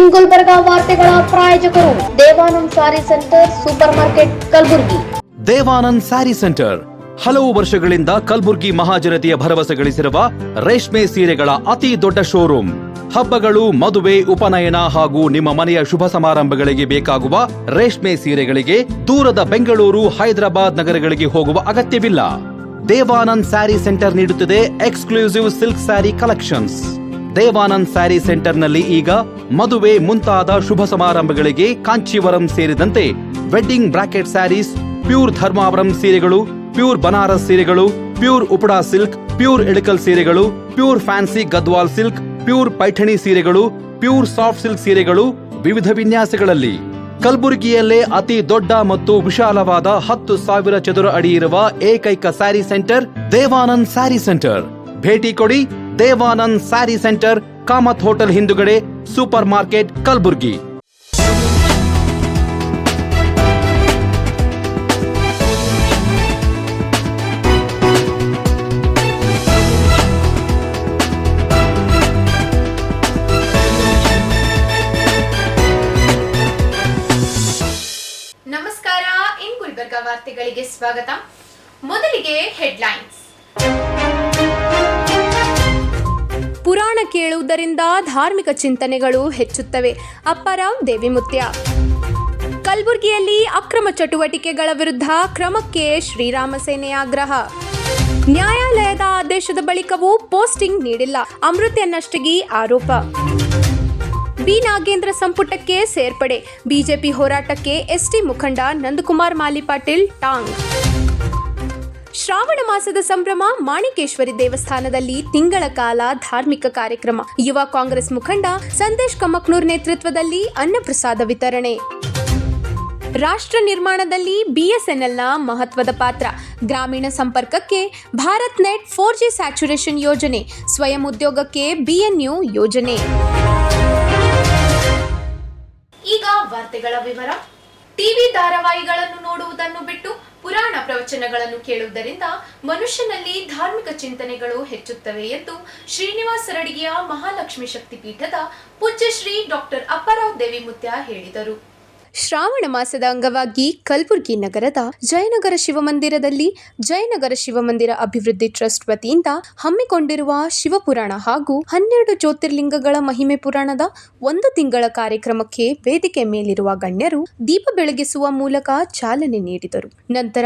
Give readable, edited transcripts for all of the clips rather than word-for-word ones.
ಇನ್ ಗುಲ್ಬರ್ಗ ವಾರ್ತೆಗಳ ಪ್ರಾಯೋಜಕರು Devanand sari centre supermarket Kalaburagi. Devanand sari centre ಹಲವು ವರ್ಷಗಳಿಂದ ಕಲಬುರಗಿ ಮಹಾಜನತೆಯ ಭರವಸೆ ಗಳಿಸಿರುವ ರೇಷ್ಮೆ ಸೀರೆಗಳ ಅತಿ ದೊಡ್ಡ ಶೋರೂಮ್. ಹಬ್ಬಗಳು, ಮದುವೆ, ಉಪನಯನ ಹಾಗೂ ನಿಮ್ಮ ಮನೆಯ ಶುಭ ಸಮಾರಂಭಗಳಿಗೆ ಬೇಕಾಗುವ ರೇಷ್ಮೆ ಸೀರೆಗಳಿಗೆ ದೂರದ ಬೆಂಗಳೂರು, ಹೈದರಾಬಾದ್ ನಗರಗಳಿಗೆ ಹೋಗುವ ಅಗತ್ಯವಿಲ್ಲ. ದೇವಾನಂದ್ ಸ್ಯಾರಿ ಸೆಂಟರ್ ನೀಡುತ್ತಿದೆ exclusive silk sari collections. Devanand sari ಸೆಂಟರ್ನಲ್ಲಿ ಈಗ ಮದುವೆ ಮುಂತಾದ ಶುಭ ಸಮಾರಂಭಗಳಿಗೆ ಕಾಂಚೀವರಂ ಸೇರಿದಂತೆ wedding brocade saris, pure Dharmavaram ಸೀರೆಗಳು, ಪ್ಯೂರ್ ಬನಾರಸ್ ಸೀರೆಗಳು, pure Uppada silk, pure Ilkal ಸೀರೆಗಳು, pure fancy Gadwal silk, pure Paithani ಸೀರೆಗಳು, ಪ್ಯೂರ್ ಸಾಫ್ಟ್ ಸಿಲ್ಕ್ ಸೀರೆಗಳು ವಿವಿಧ ವಿನ್ಯಾಸಗಳಲ್ಲಿ. ಕಲಬುರಗಿಯಲ್ಲೇ ಅತಿ ದೊಡ್ಡ ಮತ್ತು ವಿಶಾಲವಾದ 10,000 ಚದುರ ಅಡಿ ಇರುವ ಏಕೈಕ ಸ್ಯಾರಿ ಸೆಂಟರ್ ದೇವಾನಂದ್ ಸ್ಯಾರಿ ಸೆಂಟರ್. ಭೇಟಿ ಕೊಡಿ. ದೇವಾನಂದ್ ಸ್ಯಾರಿ ಸೆಂಟರ್, ಕಾಮತ್ ಹೋಟೆಲ್ ಹಿಂದುಗಡೆ, ಸೂಪರ್ ಮಾರ್ಕೆಟ್, ಕಲಬುರಗಿ. ನಮಸ್ಕಾರ, ಇನ್ ಗುಲ್ಬರ್ಗ ವಾರ್ತೆಗಳಿಗೆ ಸ್ವಾಗತ. ಮೊದಲಿಗೆ ಹೆಡ್ಲೈನ್ಸ್. ಪುರಾಣ ಕೇಳುವುದರಿಂದ ಧಾರ್ಮಿಕ ಚಿಂತನೆಗಳು ಹೆಚ್ಚುತ್ತವೆ. ಅಪ್ಪರಾವ್ ದೇವಿಮುತ್ಯ. ಕಲಬುರಗಿಯಲ್ಲಿ ಅಕ್ರಮ ಚಟುವಟಿಕೆಗಳ ವಿರುದ್ಧ ಕ್ರಮಕ್ಕೆ ಶ್ರೀರಾಮ ಸೇನೆ ಆಗ್ರಹ. ನ್ಯಾಯಾಲಯದ ಆದೇಶದ ಬಳಿಕವೂ ಪೋಸ್ಟಿಂಗ್ ನೀಡಿಲ್ಲ, ಅಮೃತ ನಷ್ಟಗಿ ಆರೋಪ. ಬಿ ನಾಗೇಂದ್ರ ಸಂಪುಟಕ್ಕೆ ಸೇರ್ಪಡೆ, ಬಿಜೆಪಿ ಹೋರಾಟಕ್ಕೆ ಎಸ್ಟಿ ಮುಖಂಡ ನಂದಕುಮಾರ್ ಮಾಲಿಪಾಟೀಲ್ ಟಾಂಗ್. ಶ್ರಾವಣ ಮಾಸದ ಸಂಭ್ರಮ, ಮಾಣಿಕೇಶ್ವರಿ ದೇವಸ್ಥಾನದಲ್ಲಿ ತಿಂಗಳ ಕಾಲ ಧಾರ್ಮಿಕ ಕಾರ್ಯಕ್ರಮ. ಯುವ ಕಾಂಗ್ರೆಸ್ ಮುಖಂಡ ಸಂದೇಶ್ ಕಮಕ್ನೂರ್ ನೇತೃತ್ವದಲ್ಲಿ ಅನ್ನಪ್ರಸಾದ ವಿತರಣೆ. ರಾಷ್ಟ್ರ ನಿರ್ಮಾಣದಲ್ಲಿ ಬಿಎಸ್ಎನ್ಎಲ್ನ ಮಹತ್ವದ ಪಾತ್ರ, ಗ್ರಾಮೀಣ ಸಂಪರ್ಕಕ್ಕೆ ಭಾರತ್ ನೆಟ್ 4G ಸ್ಯಾಚುರೇಷನ್ ಯೋಜನೆ, ಸ್ವಯಂ ಉದ್ಯೋಗಕ್ಕೆ ಬಿಎನ್ಯು ಯೋಜನೆ. ಈಗ ವಾರ್ತೆಗಳ ವಿವರ. ಟಿವಿ ಧಾರಾವಾಹಿಗಳನ್ನು ನೋಡುವುದನ್ನು ಬಿಟ್ಟು ಪುರಾಣ ಪ್ರವಚನಗಳನ್ನು ಕೇಳುವುದರಿಂದ ಮನುಷ್ಯನಲ್ಲಿ ಧಾರ್ಮಿಕ ಚಿಂತನೆಗಳು ಹೆಚ್ಚುತ್ತವೆ ಎಂದು ಶ್ರೀನಿವಾಸ ರಡಿಗೆಯ ಮಹಾಲಕ್ಷ್ಮಿ ಶಕ್ತಿ ಪೀಠದ ಪೂಜ್ಯ ಶ್ರೀ ಡಾಕ್ಟರ್ ಅಪ್ಪರಾವ್ ದೇವಿಮುತ್ಯ ಹೇಳಿದರು. ಶ್ರಾವಣ ಮಾಸದ ಅಂಗವಾಗಿ ಕಲಬುರಗಿ ನಗರದ ಜಯನಗರ ಶಿವಮಂದಿರದಲ್ಲಿ ಜಯನಗರ ಶಿವಮಂದಿರ ಅಭಿವೃದ್ಧಿ ಟ್ರಸ್ಟ್ ವತಿಯಿಂದ ಹಮ್ಮಿಕೊಂಡಿರುವ ಶಿವಪುರಾಣ ಹಾಗೂ 12 ಜ್ಯೋತಿರ್ಲಿಂಗಗಳ ಮಹಿಮೆ ಪುರಾಣದ 1 ತಿಂಗಳ ಕಾರ್ಯಕ್ರಮಕ್ಕೆ ವೇದಿಕೆ ಮೇಲಿರುವ ಗಣ್ಯರು ದೀಪ ಬೆಳಗಿಸುವ ಮೂಲಕ ಚಾಲನೆ ನೀಡಿದರು. ನಂತರ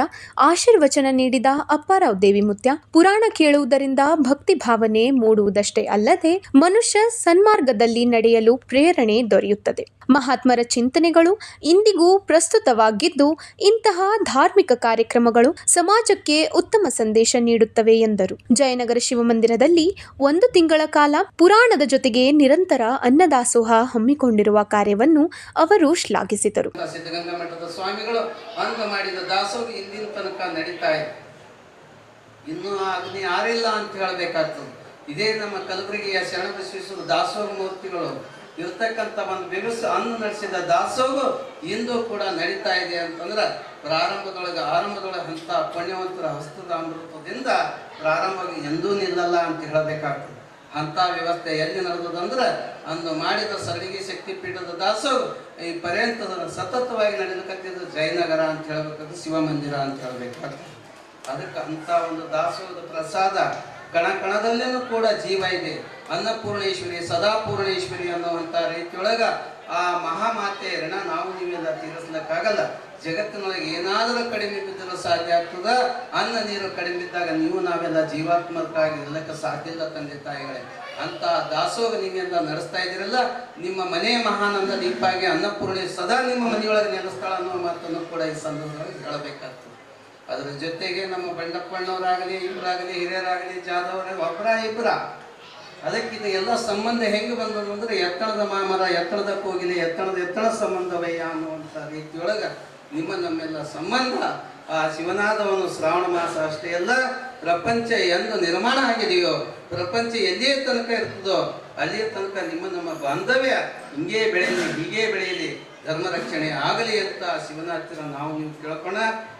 ಆಶೀರ್ವಚನ ನೀಡಿದ ಅಪ್ಪರಾವ್ ದೇವಿಮುತ್ಯ, ಪುರಾಣ ಕೇಳುವುದರಿಂದ ಭಕ್ತಿ ಭಾವನೆ ಮೂಡುವುದಷ್ಟೇ ಅಲ್ಲದೆ ಮನುಷ್ಯ ಸನ್ಮಾರ್ಗದಲ್ಲಿ ನಡೆಯಲು ಪ್ರೇರಣೆ ದೊರೆಯುತ್ತದೆ. ಮಹಾತ್ಮರ ಚಿಂತನೆಗಳು ಇಂದಿಗೂ ಪ್ರಸ್ತುತವಾಗಿದ್ದು, ಇಂತಹ ಧಾರ್ಮಿಕ ಕಾರ್ಯಕ್ರಮಗಳು ಸಮಾಜಕ್ಕೆ ಉತ್ತಮ ಸಂದೇಶ ನೀಡುತ್ತವೆ ಎಂದರು. ಜಯನಗರ ಶಿವಮಂದಿರದಲ್ಲಿ 1 ತಿಂಗಳ ಕಾಲ ಪುರಾಣದ ಜೊತೆಗೆ ನಿರಂತರ ಅನ್ನದಾಸೋಹ ಹಮ್ಮಿಕೊಂಡಿರುವ ಕಾರ್ಯವನ್ನು ಅವರು ಶ್ಲಾಘಿಸಿದರು. ಸಿದ್ಧಗಂಗಾ ಮಠದ ಸ್ವಾಮಿಗಳು ಅಂಗ ಮಾಡಿದ ದಾಸೋಹ ಇಂದಿನ ತನಕ ನಡೀತಾ ಇದೆ. ಇನ್ನೂ ಅಗ್ನಿ ಆರಿಲ್ಲ ಅಂತ ಹೇಳಬೇಕಾಗ್ತದೆ. ಇದೇ ನಮ್ಮ ಕಲಬುರಗಿಯ ಶರಣಬಸವೇಶ್ವರ ದಾಸೋಹ ಮೂರ್ತಿಗಳು ಇರ್ತಕ್ಕಂಥ ಒಂದು ಬಿರುಸು ಅನ್ನು ನಡೆಸಿದ ದಾಸೋಹ ಇಂದು ಕೂಡ ನಡೀತಾ ಇದೆ ಅಂತಂದ್ರೆ ಆರಂಭದೊಳಗೆ ಅಂತ ಪುಣ್ಯವಂತರ ಹಸ್ತದ ಅಮೃತದಿಂದ ಪ್ರಾರಂಭವಾಗಿ ಎಂದೂ ನಿಲ್ಲಲ್ಲ ಅಂತ ಹೇಳಬೇಕಾಗ್ತದೆ. ಅಂಥ ವ್ಯವಸ್ಥೆ ಎಲ್ಲಿ ನಡೆದದಂದ್ರೆ ಅಂದು ಮಾಡಿದ ಸರಳಿಗೆ ಶಕ್ತಿ ಪೀಠದ ದಾಸೋಹ ಈ ಪರ್ಯಂತದ ಸತತವಾಗಿ ನಡೆಯಲಿಕ್ಕತ್ತಿದ್ದು ಜಯನಗರ ಅಂತ ಹೇಳ್ಬೇಕಾದ್ರೆ ಶಿವಮಂದಿರ ಅಂತ ಹೇಳ್ಬೇಕಾಗ್ತದೆ. ಅದಕ್ಕೆ ಅಂಥ ಒಂದು ದಾಸೋಹದ ಪ್ರಸಾದ ಕಣ ಕಣದಲ್ಲೇನೂ ಕೂಡ ಜೀವ ಇದೆ. ಅನ್ನಪೂರ್ಣೇಶ್ವರಿ, ಸದಾಪೂರ್ಣೇಶ್ವರಿ ಅನ್ನುವಂಥ ರೀತಿಯೊಳಗ ಆ ಮಹಾಮಾತೆ ಋಣ ನಾವು ನೀವೆಲ್ಲ ತೀರಿಸ್ಲಿಕ್ಕಾಗಲ್ಲ. ಜಗತ್ತಿನೊಳಗೆ ಏನಾದರೂ ಕಡಿಮೆ ಬಿದ್ದರೂ ಸಾಧ್ಯ ಆಗ್ತದ. ಅನ್ನ ನೀರು ಕಡಿಮೆ ಇದ್ದಾಗ ನೀವು ನಾವೆಲ್ಲ ಜೀವಾತ್ಮಕವಾಗಿ ಇರ್ಲಿಕ್ಕೆ ಸಾಧ್ಯ ಇಲ್ಲ ತಂದೆ ತಾಯಿಗಳೇ. ಅಂತ ದಾಸೋಹ ನೀವೆಲ್ಲ ನಡೆಸ್ತಾ ಇದ್ದೀರಲ್ಲ, ನಿಮ್ಮ ಮನೆಯ ಮಹಾನಂದ ದೀಪಾಗಿ ಅನ್ನಪೂರ್ಣೆ ಸದಾ ನಿಮ್ಮ ಮನೆಯೊಳಗೆ ನೆಲೆಸ್ತಾಳ ಅನ್ನೋ ಮಾತನ್ನು ಕೂಡ ಈ ಸಂದರ್ಭದಲ್ಲಿ ಹೇಳಬೇಕಾಗ್ತದೆ. ಅದ್ರ ಜೊತೆಗೆ ನಮ್ಮ ಬಂಡಪ್ಪಣ್ಣವರಾಗಲಿ, ಇವರಾಗಲಿ, ಹಿರಿಯರಾಗಲಿ, ಜಾದವರ ಒಬ್ಬರ ಇಬ್ಬರ ಅದಕ್ಕಿಂತ ಎಲ್ಲ ಸಂಬಂಧ ಹೆಂಗೆ ಬಂದದ್ದು ಅಂದ್ರೆ ಎತ್ತಣದ ಮಾಮರ, ಎತ್ತಣದ ಕೋಗಿಲೆ, ಎತ್ತಣ ಸಂಬಂಧವಯ್ಯ ಅನ್ನುವಂಥ ರೀತಿಯೊಳಗ ನಿಮ್ಮ ನಮ್ಮೆಲ್ಲ ಸಂಬಂಧ ಆ ಶಿವನಾದವನು ಶ್ರಾವಣ ಮಾಸ ಅಷ್ಟೇ ಅಲ್ಲ, ಪ್ರಪಂಚ ಎಂದು ನಿರ್ಮಾಣ ಆಗಿದೆಯೋ, ಪ್ರಪಂಚ ಎಲ್ಲಿಯೇ ತನಕ ಇರ್ತದೋ ಅಲ್ಲಿಯ ತನಕ ನಿಮ್ಮ ನಮ್ಮ ಬಾಂಧವ್ಯ ಹಿಂಗೇ ಬೆಳೆಯಲಿ, ಹೀಗೇ ಬೆಳೆಯಲಿ. ಧರ್ಮ ರಕ್ಷಣೆ ಆಗಲಿ ಅಂತ ಶಿವನ ಹತ್ತಿರ ನಾವು ನೀವು ಕೇಳ್ಕೋಣ.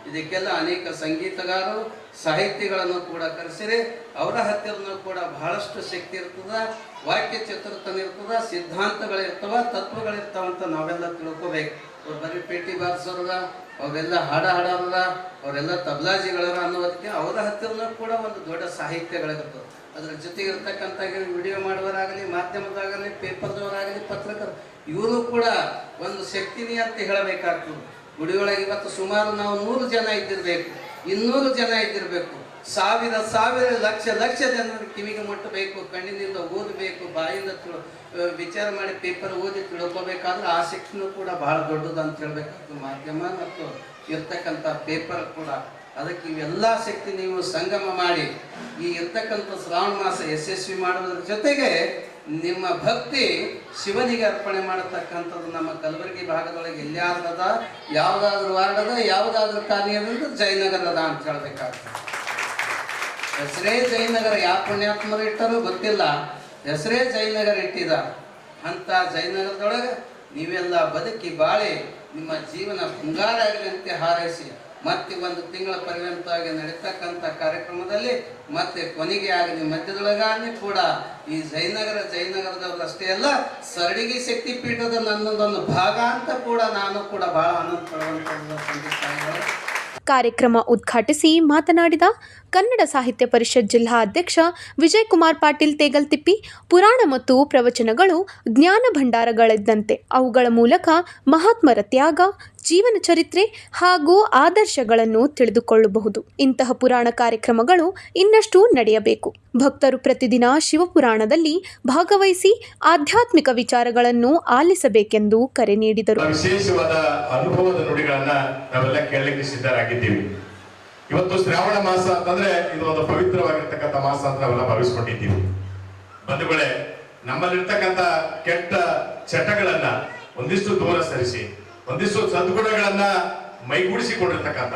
ಇದಕ್ಕೆಲ್ಲ ಅನೇಕ ಸಂಗೀತಗಾರರು ಸಾಹಿತ್ಯಗಳನ್ನು ಕೂಡ ಕರೆಸಿರಿ. ಅವರ ಹತ್ತಿರನೂ ಕೂಡ ಬಹಳಷ್ಟು ಶಕ್ತಿ ಇರ್ತದ, ವಾಕ್ಯ ಚತುರತನ ಇರ್ತದ, ಸಿದ್ಧಾಂತಗಳಿರ್ತವ, ತತ್ವಗಳಿರ್ತಾವಂತ ನಾವೆಲ್ಲ ತಿಳ್ಕೋಬೇಕು. ಅವ್ರು ಬರೀ ಪೇಟಿ ಬಾರಿಸೋರದ, ಅವೆಲ್ಲ ಹಾಡೋರದ, ಅವರೆಲ್ಲ ತಬ್ಲಾಜಿಗಳರ ಅನ್ನೋದಕ್ಕೆ ಅವರ ಹತ್ತಿರನೂ ಕೂಡ ಒಂದು ದೊಡ್ಡ ಸಾಹಿತ್ಯಗಳಿರ್ತದೆ. ಅದರ ಜೊತೆಗೆ ಇರ್ತಕ್ಕಂಥ ವಿಡಿಯೋ ಮಾಡುವವರಾಗಲಿ, ಮಾಧ್ಯಮದಾಗಲಿ, ಪೇಪರ್ದವರಾಗಲಿ, ಪತ್ರಕರ್ತರು, ಇವರು ಕೂಡ ಒಂದು ಶಕ್ತಿನಿ ಅಂತ ಹೇಳಬೇಕಾಗ್ತದೆ. ಗುಡಿಯೊಳಗೆ ಇವತ್ತು ಸುಮಾರು ನಾವು 100 ಜನ ಇದ್ದಿರಬೇಕು, 200 ಜನ ಇದ್ದಿರಬೇಕು, ಸಾವಿರ ಲಕ್ಷ ಜನರ ಕಿವಿಗೆ ಮುಟ್ಟಬೇಕು, ಕಣ್ಣಿನಿಂದ ಓದಬೇಕು, ಬಾಯಿಂದ ವಿಚಾರ ಮಾಡಿ ಪೇಪರ್ ಓದಿ ತಿಳ್ಕೋಬೇಕಾದ್ರೆ ಆ ಶಕ್ತಿನೂ ಕೂಡ ಬಹಳ ದೊಡ್ಡದು ಅಂತ ಹೇಳ್ಬೇಕಾಗ್ತದೆ. ಮಾಧ್ಯಮ ಮತ್ತು ಇರ್ತಕ್ಕಂಥ ಪೇಪರ್ ಕೂಡ. ಅದಕ್ಕೆ ಇವೆಲ್ಲ ಶಕ್ತಿ ನೀವು ಸಂಗಮ ಮಾಡಿ ಈ ಇರ್ತಕ್ಕಂಥ ಶ್ರಾವಣ ಮಾಸ ಯಶಸ್ವಿ ಮಾಡೋದ್ರ ಜೊತೆಗೆ ನಿಮ್ಮ ಭಕ್ತಿ ಶಿವನಿಗೆ ಅರ್ಪಣೆ ಮಾಡತಕ್ಕಂಥದ್ದು ನಮ್ಮ ಕಲಬುರಗಿ ಭಾಗದೊಳಗೆ ಎಲ್ಲಿಯಾದ್ರದ, ಯಾವುದಾದ್ರೂ ವಾರ್ಡದ, ಯಾವುದಾದ್ರೂ ಕಾಲನಿಯದ, ಜಯನಗರದ ಅಂತ ಹೇಳ್ಬೇಕಾಗ್ತದೆ. ಹೆಸರೇ ಜಯನಗರ, ಯಾವ ಪುಣ್ಯಾತ್ಮರು ಇಟ್ಟರೂ ಗೊತ್ತಿಲ್ಲ, ಹೆಸರೇ ಜಯನಗರ ಇಟ್ಟಿದ. ಅಂತ ಜಯನಗರದೊಳಗೆ ನೀವೆಲ್ಲ ಬದುಕಿ ಬಾಳಿ ನಿಮ್ಮ ಜೀವನ ಬಂಗಾರ ಆಗಲಿ ಅಂತ ಹಾರೈಸಿ ಮತ್ತೆ 1 ತಿಂಗಳ ಪರ್ಯಂತವಾಗಿ ನಡೀತಕ್ಕಂಥ ಕಾರ್ಯಕ್ರಮದಲ್ಲಿ ಮತ್ತೆ ಕೊನೆಗೆ ಆಗಲಿ ಮಧ್ಯದೊಳಗಾಗಲಿ ಕೂಡ ಈ ಜಯನಗರದವರು ಅಷ್ಟೇ ಅಲ್ಲ, ಸರಡಿಗೆ ಶಕ್ತಿ ಪೀಠದ ನನ್ನದೊಂದು ಭಾಗ ಅಂತ ಕೂಡ ನಾನು ಕೂಡ ಬಹಳ ಆನಂದ ಪಡುವಂಥದ್ದು. ಕಾರ್ಯಕ್ರಮ ಉದ್ಘಾಟಿಸಿ ಮಾತನಾಡಿದ ಕನ್ನಡ ಸಾಹಿತ್ಯ ಪರಿಷತ್ ಜಿಲ್ಲಾ ಅಧ್ಯಕ್ಷ ವಿಜಯಕುಮಾರ್ ಪಾಟೀಲ್ ತೇಗಲ್ತಿಪ್ಪಿ, ಪುರಾಣ ಮತ್ತು ಪ್ರವಚನಗಳು ಜ್ಞಾನ ಭಂಡಾರಗಳಿದ್ದಂತೆ ಅವುಗಳ ಮೂಲಕ ಮಹಾತ್ಮರ ತ್ಯಾಗ, ಜೀವನ ಚರಿತ್ರೆ ಹಾಗೂ ಆದರ್ಶಗಳನ್ನು ತಿಳಿದುಕೊಳ್ಳಬಹುದು. ಇಂತಹ ಪುರಾಣ ಕಾರ್ಯಕ್ರಮಗಳು ಇನ್ನಷ್ಟು ನಡೆಯಬೇಕು. ಭಕ್ತರು ಪ್ರತಿದಿನ ಶಿವಪುರಾಣದಲ್ಲಿ ಭಾಗವಹಿಸಿ ಆಧ್ಯಾತ್ಮಿಕ ವಿಚಾರಗಳನ್ನು ಆಲಿಸಬೇಕೆಂದು ಕರೆ ನೀಡಿದರು. ವಿಶೇಷವಾದ ಅನುಭವದ ನುಡಿಗಳನ್ನ ನಾವೆಲ್ಲ ಕೇಳಲಿಕ್ಕೆ ಸಿದ್ಧರಾಗಿದ್ದೀವಿ. ಇವತ್ತು ಶ್ರಾವಣ ಮಾಸ ಅಂತಂದ್ರೆ ಇದು ಒಂದು ಪವಿತ್ರವಾಗಿರ್ತಕ್ಕಂಥ ಮಾಸ ಅಂತ ನಾವೆಲ್ಲ ಭಾವಿಸ್ಕೊಂಡಿದ್ದೀವಿ. ಬಂಧುಗಳೇ, ನಮ್ಮಲ್ಲಿರ್ತಕ್ಕಂಥ ಕೆಟ್ಟ ಚಟಗಳನ್ನ ಒಂದಿಷ್ಟು ದೂರ ಸರಿಸಿ ಒಂದಿಷ್ಟು ಸದ್ಗುಣಗಳನ್ನ ಮೈಗೂಡಿಸಿಕೊಳ್ತಕ್ಕಂಥ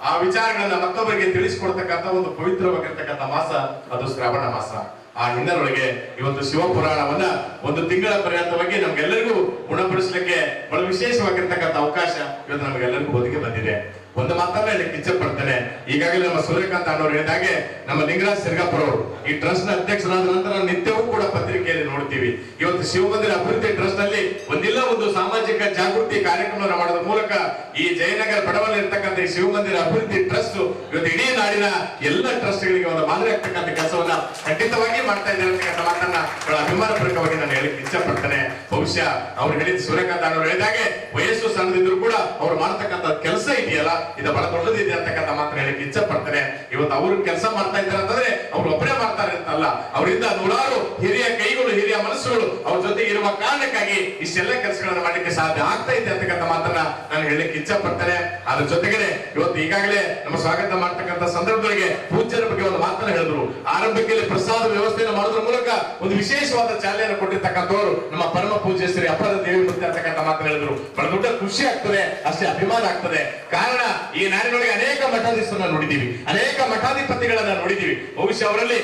ಆ ವಿಚಾರಗಳನ್ನ ಮತ್ತೊಬ್ಬರಿಗೆ ತಿಳಿಸಿಕೊಡ್ತಕ್ಕಂಥ ಒಂದು ಪವಿತ್ರವಾಗಿರ್ತಕ್ಕಂಥ ಮಾಸ ಅದು ಶ್ರಾವಣ ಮಾಸ. ಆ ಹಿನ್ನೆಲೆಯೊಳಗೆ ಇವತ್ತು ಶಿವಪುರಾಣವನ್ನ 1 ತಿಂಗಳ ಪರ್ಯಂತವಾಗಿ ನಮ್ಗೆಲ್ಲರಿಗೂ ಗುಣಪಡಿಸಲಿಕ್ಕೆ ಬಹಳ ವಿಶೇಷವಾಗಿರ್ತಕ್ಕಂಥ ಅವಕಾಶ ಇವತ್ತು ನಮಗೆಲ್ಲರಿಗೂ ಒದಗಿ ಬಂದಿದೆ. ಒಂದು ಮಾತನ್ನ ಹೇಳಕ್ಕೆ ಇಚ್ಛೆ ಪಡ್ತೇನೆ. ಈಗಾಗಲೇ ನಮ್ಮ ಸೂರ್ಯಕಾಂತ್ ಅನ್ನೋರು ಹೇಳಿದಾಗೆ ನಮ್ಮ ಲಿಂಗರಾಜ್ ಸಿರ್ಗಾಪುರ ಅವರು ಈ ಟ್ರಸ್ಟ್ ನ ಅಧ್ಯಕ್ಷರಾದ ನಂತರ ನಿತ್ಯವೂ ಕೂಡ ಪತ್ರಿಕೆಯಲ್ಲಿ ನೋಡ್ತೀವಿ. ಇವತ್ತು ಶಿವಮಂದಿರ ಅಭಿವೃದ್ಧಿ ಟ್ರಸ್ಟ್ ನಲ್ಲಿ ಒಂದಿಲ್ಲ ಒಂದು ಸಾಮಾಜಿಕ ಜಾಗೃತಿ ಕಾರ್ಯಕ್ರಮವನ್ನು ಮಾಡೋದ್ರ ಮೂಲಕ ಈ ಜಯನಗರ ಬಡವಲ್ಲಿ ಇರ್ತಕ್ಕಂಥ ಈ ಶಿವಮಂದಿರ ಅಭಿವೃದ್ಧಿ ಟ್ರಸ್ಟ್ ಇವತ್ತು ಇಡೀ ನಾಡಿನ ಎಲ್ಲ ಟ್ರಸ್ಟ್ ಗಳಿಗೆ ಒಂದು ಮಾದರಿ ಆಗ್ತಕ್ಕಂಥ ಕೆಲಸವನ್ನ ಖಂಡಿತವಾಗಿ ಮಾಡ್ತಾ ಇದ್ದಾರೆ ಅಂತಕ್ಕಂಥ ಮಾತನ್ನ ಬಹಳ ಅಭಿಮಾನಪೂರ್ವಕವಾಗಿ ನಾನು ಹೇಳಿಕ್ಕೆ ಇಚ್ಛೆ ಪಡ್ತೇನೆ. ಬಹುಶಃ ಅವ್ರು ಹೇಳಿದ ಸೂರ್ಯಕಾಂತ್ ಅನ್ನೋರು ಹೇಳಿದಾಗೆ ವಯಸ್ಸು ಸಣ್ಣದಿದ್ರು ಕೂಡ ಅವ್ರು ಮಾಡತಕ್ಕಂಥ ಕೆಲಸ ಇದೆಯಲ್ಲ ಇದು ಬಹಳ ದೊಡ್ಡದಿದೆ ಅಂತಕ್ಕಂಥ ಮಾತ್ರ ಹೇಳಿಕ್ಕೆ ಇಚ್ಛೆ ಪಡ್ತೇನೆ. ಇವತ್ತು ಅವರು ಕೆಲಸ ಮಾಡ್ತಾ ಇದ್ದಾರೆ ಅಂತಂದ್ರೆ ಅವ್ರು ಒಬ್ಬರೇ ಮಾಡ್ತಾರೆ ಅಂತಲ್ಲ, ಅವರಿಂದ ನೂರಾರು ಹಿರಿಯ ಕೈಗಳು, ಹಿರಿಯ ಮನಸ್ಸುಗಳು ಅವ್ರ ಜೊತೆ ಇರುವ ಕಾರಣಕ್ಕಾಗಿ ಇಷ್ಟೆಲ್ಲ ಕೆಲಸಗಳನ್ನ ಮಾಡಲಿಕ್ಕೆ ಸಾಧ್ಯ ಆಗ್ತಾ ಇದೆ ಅಂತಕ್ಕಂಥ ಮಾತನ್ನ ನಾನು ಹೇಳಲಿಕ್ಕೆ ಇಚ್ಛೆ ಪಡ್ತೇನೆ. ಅದ್ರ ಜೊತೆಗೆ ಇವತ್ತು ಈಗಾಗಲೇ ನಮ್ಮ ಸ್ವಾಗತ ಮಾಡ್ತಕ್ಕಂಥ ಸಂದರ್ಭದೊಳಗೆ ಪೂಜ್ಯರ ಬಗ್ಗೆ ಒಂದು ಮಾತನ್ನ ಹೇಳಿದ್ರು. ಆರಂಭದಲ್ಲಿ ಪ್ರಸಾದ ವ್ಯವಸ್ಥೆಯನ್ನು ಮಾಡೋದ್ರ ಮೂಲಕ ಒಂದು ವಿಶೇಷವಾದ ಚಾಲನೆಯನ್ನು ಕೊಟ್ಟಿರ್ತಕ್ಕಂಥವ್ರು ನಮ್ಮ ಪರಮ ಪೂಜ್ಯ ಶ್ರೀ ಅಪ್ಪರ ದೇವಿ ಮುತ್ತಿ ಅಂತಕ್ಕಂಥ ಮಾತನ್ನ ಹೇಳಿದ್ರು. ಬಹಳ ದೊಡ್ಡ ಖುಷಿ ಆಗ್ತದೆ, ಅಷ್ಟೇ ಅಭಿಮಾನ ಆಗ್ತದೆ. ಕಾರಣ ಈ ನಾಡಿನೊಳಗೆ ಅನೇಕ ಮಠಾಧೀಶರನ್ನ ನೋಡಿದೀವಿ, ಅನೇಕ ಮಠಾಧಿಪತಿಗಳನ್ನ ನೋಡಿದೀವಿ. ಬಹುಶಃ ಅವರಲ್ಲಿ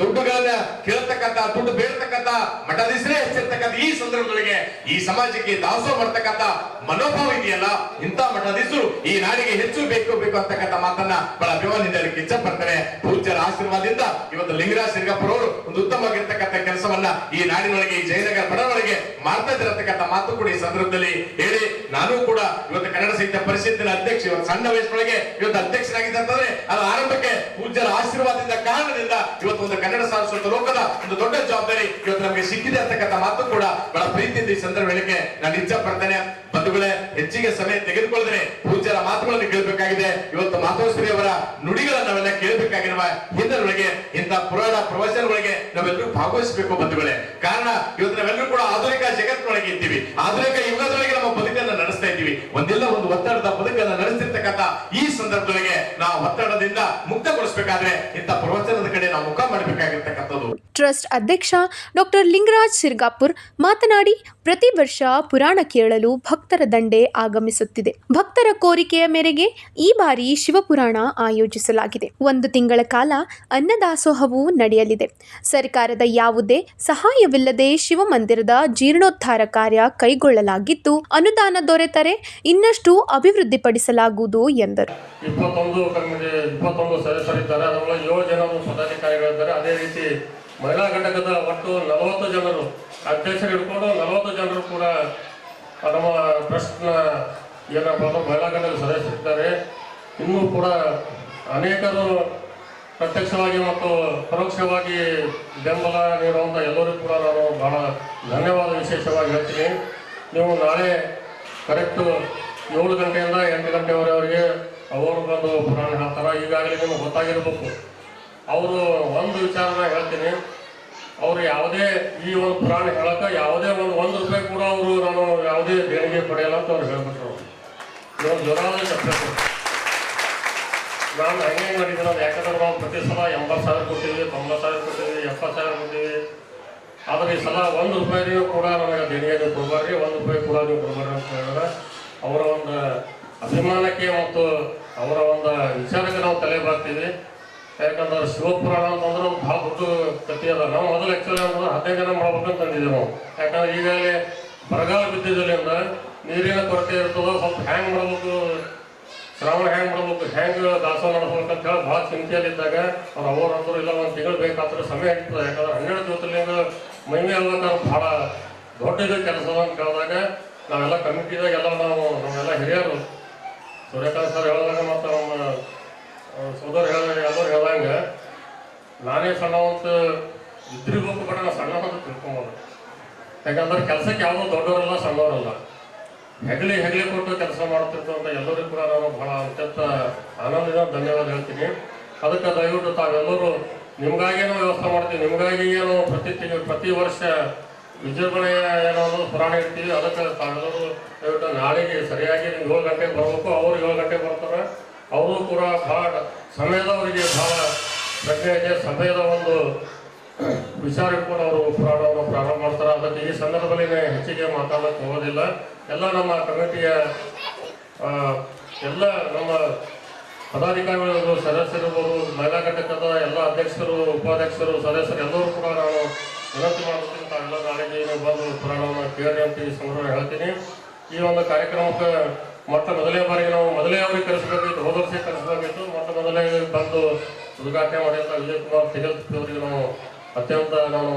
ದುಡ್ಡುಗಳನ್ನ ಕೇಳ್ತಕ್ಕಂಥ, ದುಡ್ಡು ಬೇಡ್ತಕ್ಕಂಥ ಮಠಾಧೀಶರೇ ಹೆಚ್ಚಿರ್ತಕ್ಕಂಥ ಈ ಸಂದರ್ಭದೊಳಗೆ ಈ ಸಮಾಜಕ್ಕೆ ದಾಸೋಹ ಮಾಡ್ತಕ್ಕಂಥ ಮನೋಭಾವ ಇದೆಯಲ್ಲ, ಇಂಥ ಮಠಾಧೀಶರು ಈ ನಾಡಿಗೆ ಹೆಚ್ಚು ಬೇಕು ಅಂತಕ್ಕಂಥ ಮಾತನ್ನ ಬಹಳ ಅಭಿಮಾನದಿಂದ ಇಚ್ಛೆ ಪಡ್ತಾರೆ. ಪೂಜ್ಯರ ಆಶೀರ್ವಾದದಿಂದ ಇವತ್ತು ಲಿಂಗರಾಜ್ ಸಿರ್ಗಾಪುರ ಅವರು ಒಂದು ಉತ್ತಮವಾಗಿರ್ತಕ್ಕಂಥ ಕೆಲಸವನ್ನ ಈ ನಾಡಿನೊಳಗೆ, ಈ ಜಯನಗರ ಬಡವರಿಗೆ ಮಾಡ್ತಾ ಇದ್ದಿರತಕ್ಕಂಥ ಮಾತು ಕೂಡ ಈ ಸಂದರ್ಭದಲ್ಲಿ ಹೇಳಿ, ನಾನು ಕೂಡ ಇವತ್ತು ಕನ್ನಡ ಸಾಹಿತ್ಯ ಪರಿಷತ್ತಿನ ಅಧ್ಯಕ್ಷ, ಇವತ್ತು ಸಣ್ಣ ವಯಸ್ಸಿನೊಳಗೆ ಇವತ್ತು ಅಧ್ಯಕ್ಷನಾಗಿದೆ ಅಂತಂದ್ರೆ ಅದು ಆರಂಭಕ್ಕೆ ಪೂಜ್ಯರ ಆಶೀರ್ವಾದದಿಂದ ಕಾರಣದಿಂದ ಇವತ್ತು ಒಂದು ಕನ್ನಡ ಸಾರಸ್ವತ ಲೋಕದ ಒಂದು ದೊಡ್ಡ ಜವಾಬ್ದಾರಿ ಇವತ್ತು ನಮಗೆ ಸಿಕ್ಕಿದೆ ಅಂತಕ್ಕಂಥ ಮಾತು ಕೂಡ ಬಹಳ ಪ್ರೀತಿಯಿಂದ ಈ ಸಂದರ್ಭ ಹೇಳಿಕೆ ನಾನು ಇಚ್ಛೆ ಪಡ್ತೇನೆ. ಬಂಧುಗಳೇ, ಹೆಚ್ಚಿಗೆ ಸಮಯ ತೆಗೆದುಕೊಳ್ಳದೆ ಪೂಜ್ಯರ ಮಾತುಗಳನ್ನು ಕೇಳಬೇಕಾಗಿದೆ. ಇವತ್ತು ಮಾತೋಶ್ರೀ ಅವರ ನುಡಿಗಳನ್ನು ನಾವೆಲ್ಲ ಕೇಳಬೇಕಾಗಿರುವ ಹಿನ್ನೆಲೆಯೊಳಗೆ ಇಂಥ ಪುರಾಣ ಪ್ರವಚನಗಳಿಗೆ ನಾವೆಲ್ಲರೂ ಭಾಗವಹಿಸಬೇಕು ಬಂಧುಗಳೇ. ಕಾರಣ ಇವತ್ತು ನಾವೆಲ್ಲರೂ ಕೂಡ ಆಧುನಿಕ ಜಗತ್ತಿನೊಳಗೆ ಇದ್ದೀವಿ, ಆಧುನಿಕ ಯುಗದೊಳಗೆ ನಮ್ಮ ಬದುಕನ್ನು ನಡೆಸ್ತಾ ಇದ್ದೀವಿ. ಒಂದಿಲ್ಲ ಒಂದು ಒತ್ತಡದ ಬದುಕನ್ನು ನಡೆಸ್ತಿರ್ತಕ್ಕಂಥ ಈ ಸಂದರ್ಭದೊಳಗೆ ನಾವು ಒತ್ತಡದಿಂದ ಮುಕ್ತಗೊಳಿಸಬೇಕಾದ್ರೆ ಇಂಥ ಪ್ರವಚನದ ಕಡೆ ನಾವು ಮುಖ ಮಾಡಬೇಕಾಗಿರ್ತಕ್ಕಂಥದ್ದು. ಟ್ರಸ್ಟ್ ಅಧ್ಯಕ್ಷ ಡಾಕ್ಟರ್ ಲಿಂಗರಾಜ್ ಸಿರ್ಗಾಪುರ್ ಮಾತನಾಡಿ, ಪ್ರತಿ ವರ್ಷ ಪುರಾಣ ಕೇಳಲು ಭಕ್ತರ ದಂಡೆ ಆಗಮಿಸುತ್ತಿದೆ. ಭಕ್ತರ ಕೋರಿಕೆಯ ಮೇರೆಗೆ ಈ ಬಾರಿ ಶಿವಪುರಾಣ ಆಯೋಜಿಸಲಾಗಿದೆ. 1 ತಿಂಗಳ ಕಾಲ ಅನ್ನದಾಸೋಹವೂ ನಡೆಯಲಿದೆ. ಸರ್ಕಾರದ ಯಾವುದೇ ಸಹಾಯವಿಲ್ಲದೆ ಶಿವಮಂದಿರದ ಜೀರ್ಣೋದ್ಧಾರ ಕಾರ್ಯ ಕೈಗೊಳ್ಳಲಾಗಿದ್ದು, ಅನುದಾನ ದೊರೆತರೆ ಇನ್ನಷ್ಟು ಅಭಿವೃದ್ಧಿಪಡಿಸಲಾಗುವುದು ಎಂದರು. 21 ಸದಸ್ಯರಿದ್ದಾರೆ. ಅದರೊಳಗೆ 7 ಜನರು ಪದಾಧಿಕಾರಿಗಳಿದ್ದಾರೆ. ಅದೇ ರೀತಿ ಮಹಿಳಾ ಘಟಕದ ಒಟ್ಟು 40 ಜನರು ಅಧ್ಯಕ್ಷರು ಹಿಡ್ಕೊಂಡು 40 ಜನರು ಕೂಡ ನಮ್ಮ ಟ್ರಸ್ಟ್ನ ಏನಪ್ಪ ಮಹಿಳಾ ಘಟಕದ ಸದಸ್ಯರಿದ್ದಾರೆ. ಇನ್ನೂ ಕೂಡ ಅನೇಕರು ಪ್ರತ್ಯಕ್ಷವಾಗಿ ಮತ್ತು ಪರೋಕ್ಷವಾಗಿ ಬೆಂಬಲ ನೀಡುವಂಥ ಎಲ್ಲರಿಗೂ ಕೂಡ ನಾನು ಬಹಳ ಧನ್ಯವಾದ ವಿಶೇಷವಾಗಿ ಹೇಳ್ತೀನಿ. ನೀವು ನಾಳೆ ಕರೆಕ್ಟು 7 ಗಂಟೆಯಿಂದ 8 ಗಂಟೆವರೆಗೆ ಅವರು ಬಂದು ಪುರಾಣ ಹೇಳ್ತಾರೆ. ಈಗಾಗಲೇ ನಿಮಗೆ ಗೊತ್ತಾಗಿರ್ಬೇಕು. ಅವರು ಒಂದು ವಿಚಾರನ ಹೇಳ್ತೀನಿ, ಅವರು ಯಾವುದೇ ಈ ಒಂದು ಪುರಾಣ ಹೇಳಕ್ಕೆ ಯಾವುದೇ ಒಂದು ರೂಪಾಯಿ ಕೂಡ ಅವರು ನಾನು ಯಾವುದೇ ದೇಣಿಗೆ ಪಡೆಯಲ್ಲ ಅಂತ ಅವ್ರು ಹೇಳ್ಬಿಟ್ರು. ಇವಾಗ ಜೋರಾದ ತಪ್ಪಬೇಕು. ನಾನು ಹಂಗೆ ಮಾಡಿದ್ದೀನಿ. ಅದು ಯಾಕಂದ್ರೆ ನಾವು ಪ್ರತಿ ಸಲ 80,000 ಕೊಟ್ಟಿವಿ, 90,000 ಕೊಟ್ಟಿವಿ, 70,000 ಕೊಟ್ಟಿವಿ. ಆದರೆ ಈ ಸಲ 1 ರೂಪಾಯಿ ಕೂಡ ನನಗೆ ದೇಣಿಗೆ ನೀವು ಕೊಡಬಾರ್ರಿ, 1 ರೂಪಾಯಿ ಕೂಡ ನೀವು ಕೊಡಬಾರ್ರಿ ಅಂತ ಹೇಳಿದ್ರೆ ಅವರ ಒಂದು ಅಭಿಮಾನಕ್ಕೆ ಮತ್ತು ಅವರ ಒಂದು ವಿಚಾರಕ್ಕೆ ನಾವು ತಲೆ ಬಾಗ್ತೀವಿ. ಯಾಕಂದ್ರೆ ಶಿವಪುರಾಣ ಅಂತಂದ್ರೆ ಭಾಳ ದೊಡ್ಡ ಕಥೆ ಅದ. ನಾವು ಮೊದಲು ಆ್ಯಕ್ಚುಲಿ ಅಂದ್ರೆ 15 ಜನ ಮಾಡ್ಬೇಕಂತ ತಂದಿದ್ದೀವಿ ನಾವು. ಯಾಕಂದ್ರೆ ಈಗಾಗಲೇ ಬರಗಾಲ ಬಿದ್ದಿದ್ದರಿಂದ ನೀರಿನ ಕೊರತೆ ಇರ್ತದೆ. ಸ್ವಲ್ಪ ಹ್ಯಾಂಗ್ ಮಾಡ್ಬೇಕು, ಶ್ರಾವಣ ಹ್ಯಾಂಗ್ ಮಾಡ್ಬೇಕು, ಹ್ಯಾಂಗ್ ದಾಸೋಹ ನಡೆಸ್ಬೇಕಂತ ಹೇಳಿ ಭಾಳ ಚಿಂತೆಯಲ್ಲಿದ್ದಾಗ ಅವರಂದ್ರು ಇಲ್ಲ 1 ತಿಂಗಳು ಬೇಕಾದ್ರೆ ಸಮಯ ಆಗ್ತದೆ. ಯಾಕಂದ್ರೆ 12 ಜ್ಯೋತಿರ್ಲಿಂಗ ಮಹಿಮೆ ಆಗ್ಬೇಕಾದ್ರೆ ಭಾಳ ದೊಡ್ಡ ಇದು ಕೆಲಸ ಅಂತ ಹೇಳಿದಾಗ ನಾವೆಲ್ಲ ಕಮಿಟಿದಾಗ ಎಲ್ಲ ನಾವೆಲ್ಲ ಹಿರಿಯರು ಸೂರ್ಯಕಾಂತ್ ಸರ್ ಹೇಳಿದಾಗ ಮತ್ತು ನಮ್ಮ ಸೋದರ ಎಲ್ಲರೂ ಹೇಳ್ದಂಗೆ ನಾನೇ ಸಣ್ಣವಂತ ಇದ್ರಿಗೋಕು ಕೂಡ ನಾನು ಸಣ್ಣವಂತ ತಿಳ್ಕೊಬೋದು. ಯಾಕಂದ್ರೆ ಕೆಲಸಕ್ಕೆ ಯಾವುದೋ ದೊಡ್ಡವರಲ್ಲ ಸಣ್ಣವರಲ್ಲ, ಹೆಗಲಿ ಕೊಟ್ಟು ಕೆಲಸ ಮಾಡ್ತಿರ್ತಂಥ ಎಲ್ಲರಿಗೂ ಕೂಡ ನಾನು ಭಾಳ ಅತ್ಯಂತ ಆನಂದದಿಂದ ಧನ್ಯವಾದ ಹೇಳ್ತೀನಿ. ಅದಕ್ಕೆ ದಯವಿಟ್ಟು ತಾವೆಲ್ಲರೂ ನಿಮಗಾಗೇನೋ ವ್ಯವಸ್ಥೆ ಮಾಡ್ತೀವಿ, ನಿಮಗಾಗಿ ಏನೋ ಪ್ರತಿ ವರ್ಷ ವಿಜೃಂಭಣೆಯ ಏನೋ ಪುರಾಣ ಇರ್ತೀವಿ. ಅದಕ್ಕೆ ತಾವೆಲ್ಲರೂ ದಯವಿಟ್ಟು ನಾಳೆಗೆ ಸರಿಯಾಗಿ 7 ಗಂಟೆಗೆ ಬರಬೇಕು. ಅವರು 7 ಗಂಟೆಗೆ ಬರ್ತಾರೆ. ಅವರು ಕೂಡ ಭಾಳ ಸಮಯದವರಿಗೆ ಭಾಳ ಪ್ರಜ್ಞೆ ಇದೆ. ಸಮಯದ ಒಂದು ವಿಚಾರ ಇಟ್ಕೊಂಡು ಅವರು ಪುರಾಣವನ್ನು ಪ್ರಾರಂಭ ಮಾಡ್ತಾರೆ. ಅದಕ್ಕೆ ಈ ಸಂದರ್ಭದಲ್ಲಿ ಹೆಚ್ಚಿಗೆ ಮಾತಾಡೋಕ್ಕೆ ಹೋಗೋದಿಲ್ಲ. ಎಲ್ಲ ನಮ್ಮ ಕಮಿಟಿಯ ಎಲ್ಲ ನಮ್ಮ ಪದಾಧಿಕಾರಿಗಳು, ಸದಸ್ಯರಿರ್ಬೋದು, ಮಹಿಳಾ ಘಟಕದ ಎಲ್ಲ ಅಧ್ಯಕ್ಷರು, ಉಪಾಧ್ಯಕ್ಷರು, ಸದಸ್ಯರು ಎಲ್ಲರೂ ಕೂಡ ನಾನು ವಿನಂತಿ ಮಾಡ್ತೀನಿ. ತಾವೆಲ್ಲ ನಾಳೆಗೆ ಬಂದು ಪುರಾಣವನ್ನು ಕೇಳಿ ಅಂತ ಈ ಸಂದರ್ಭ ಹೇಳ್ತೀನಿ. ಈ ಒಂದು ಕಾರ್ಯಕ್ರಮಕ್ಕೆ ಮೊದಲೇ ಬಾರಿಗೆ ನಾವು ಅವರಿಗೆ ಕರೆಸಬೇಕಿತ್ತು, ಹೋದ ವರ್ಷ ಕರೆಸಬೇಕಿತ್ತು. ಮೊದಲೇ ಬಂದು ಉದ್ಘಾಟನೆ ಮಾಡಿದಂಥ ವಿಜಯಕುಮಾರ್ ತೆಗೆಲ್ತಿ ಅವರಿಗೆ ನಾವು ಅತ್ಯಂತ ನಾನು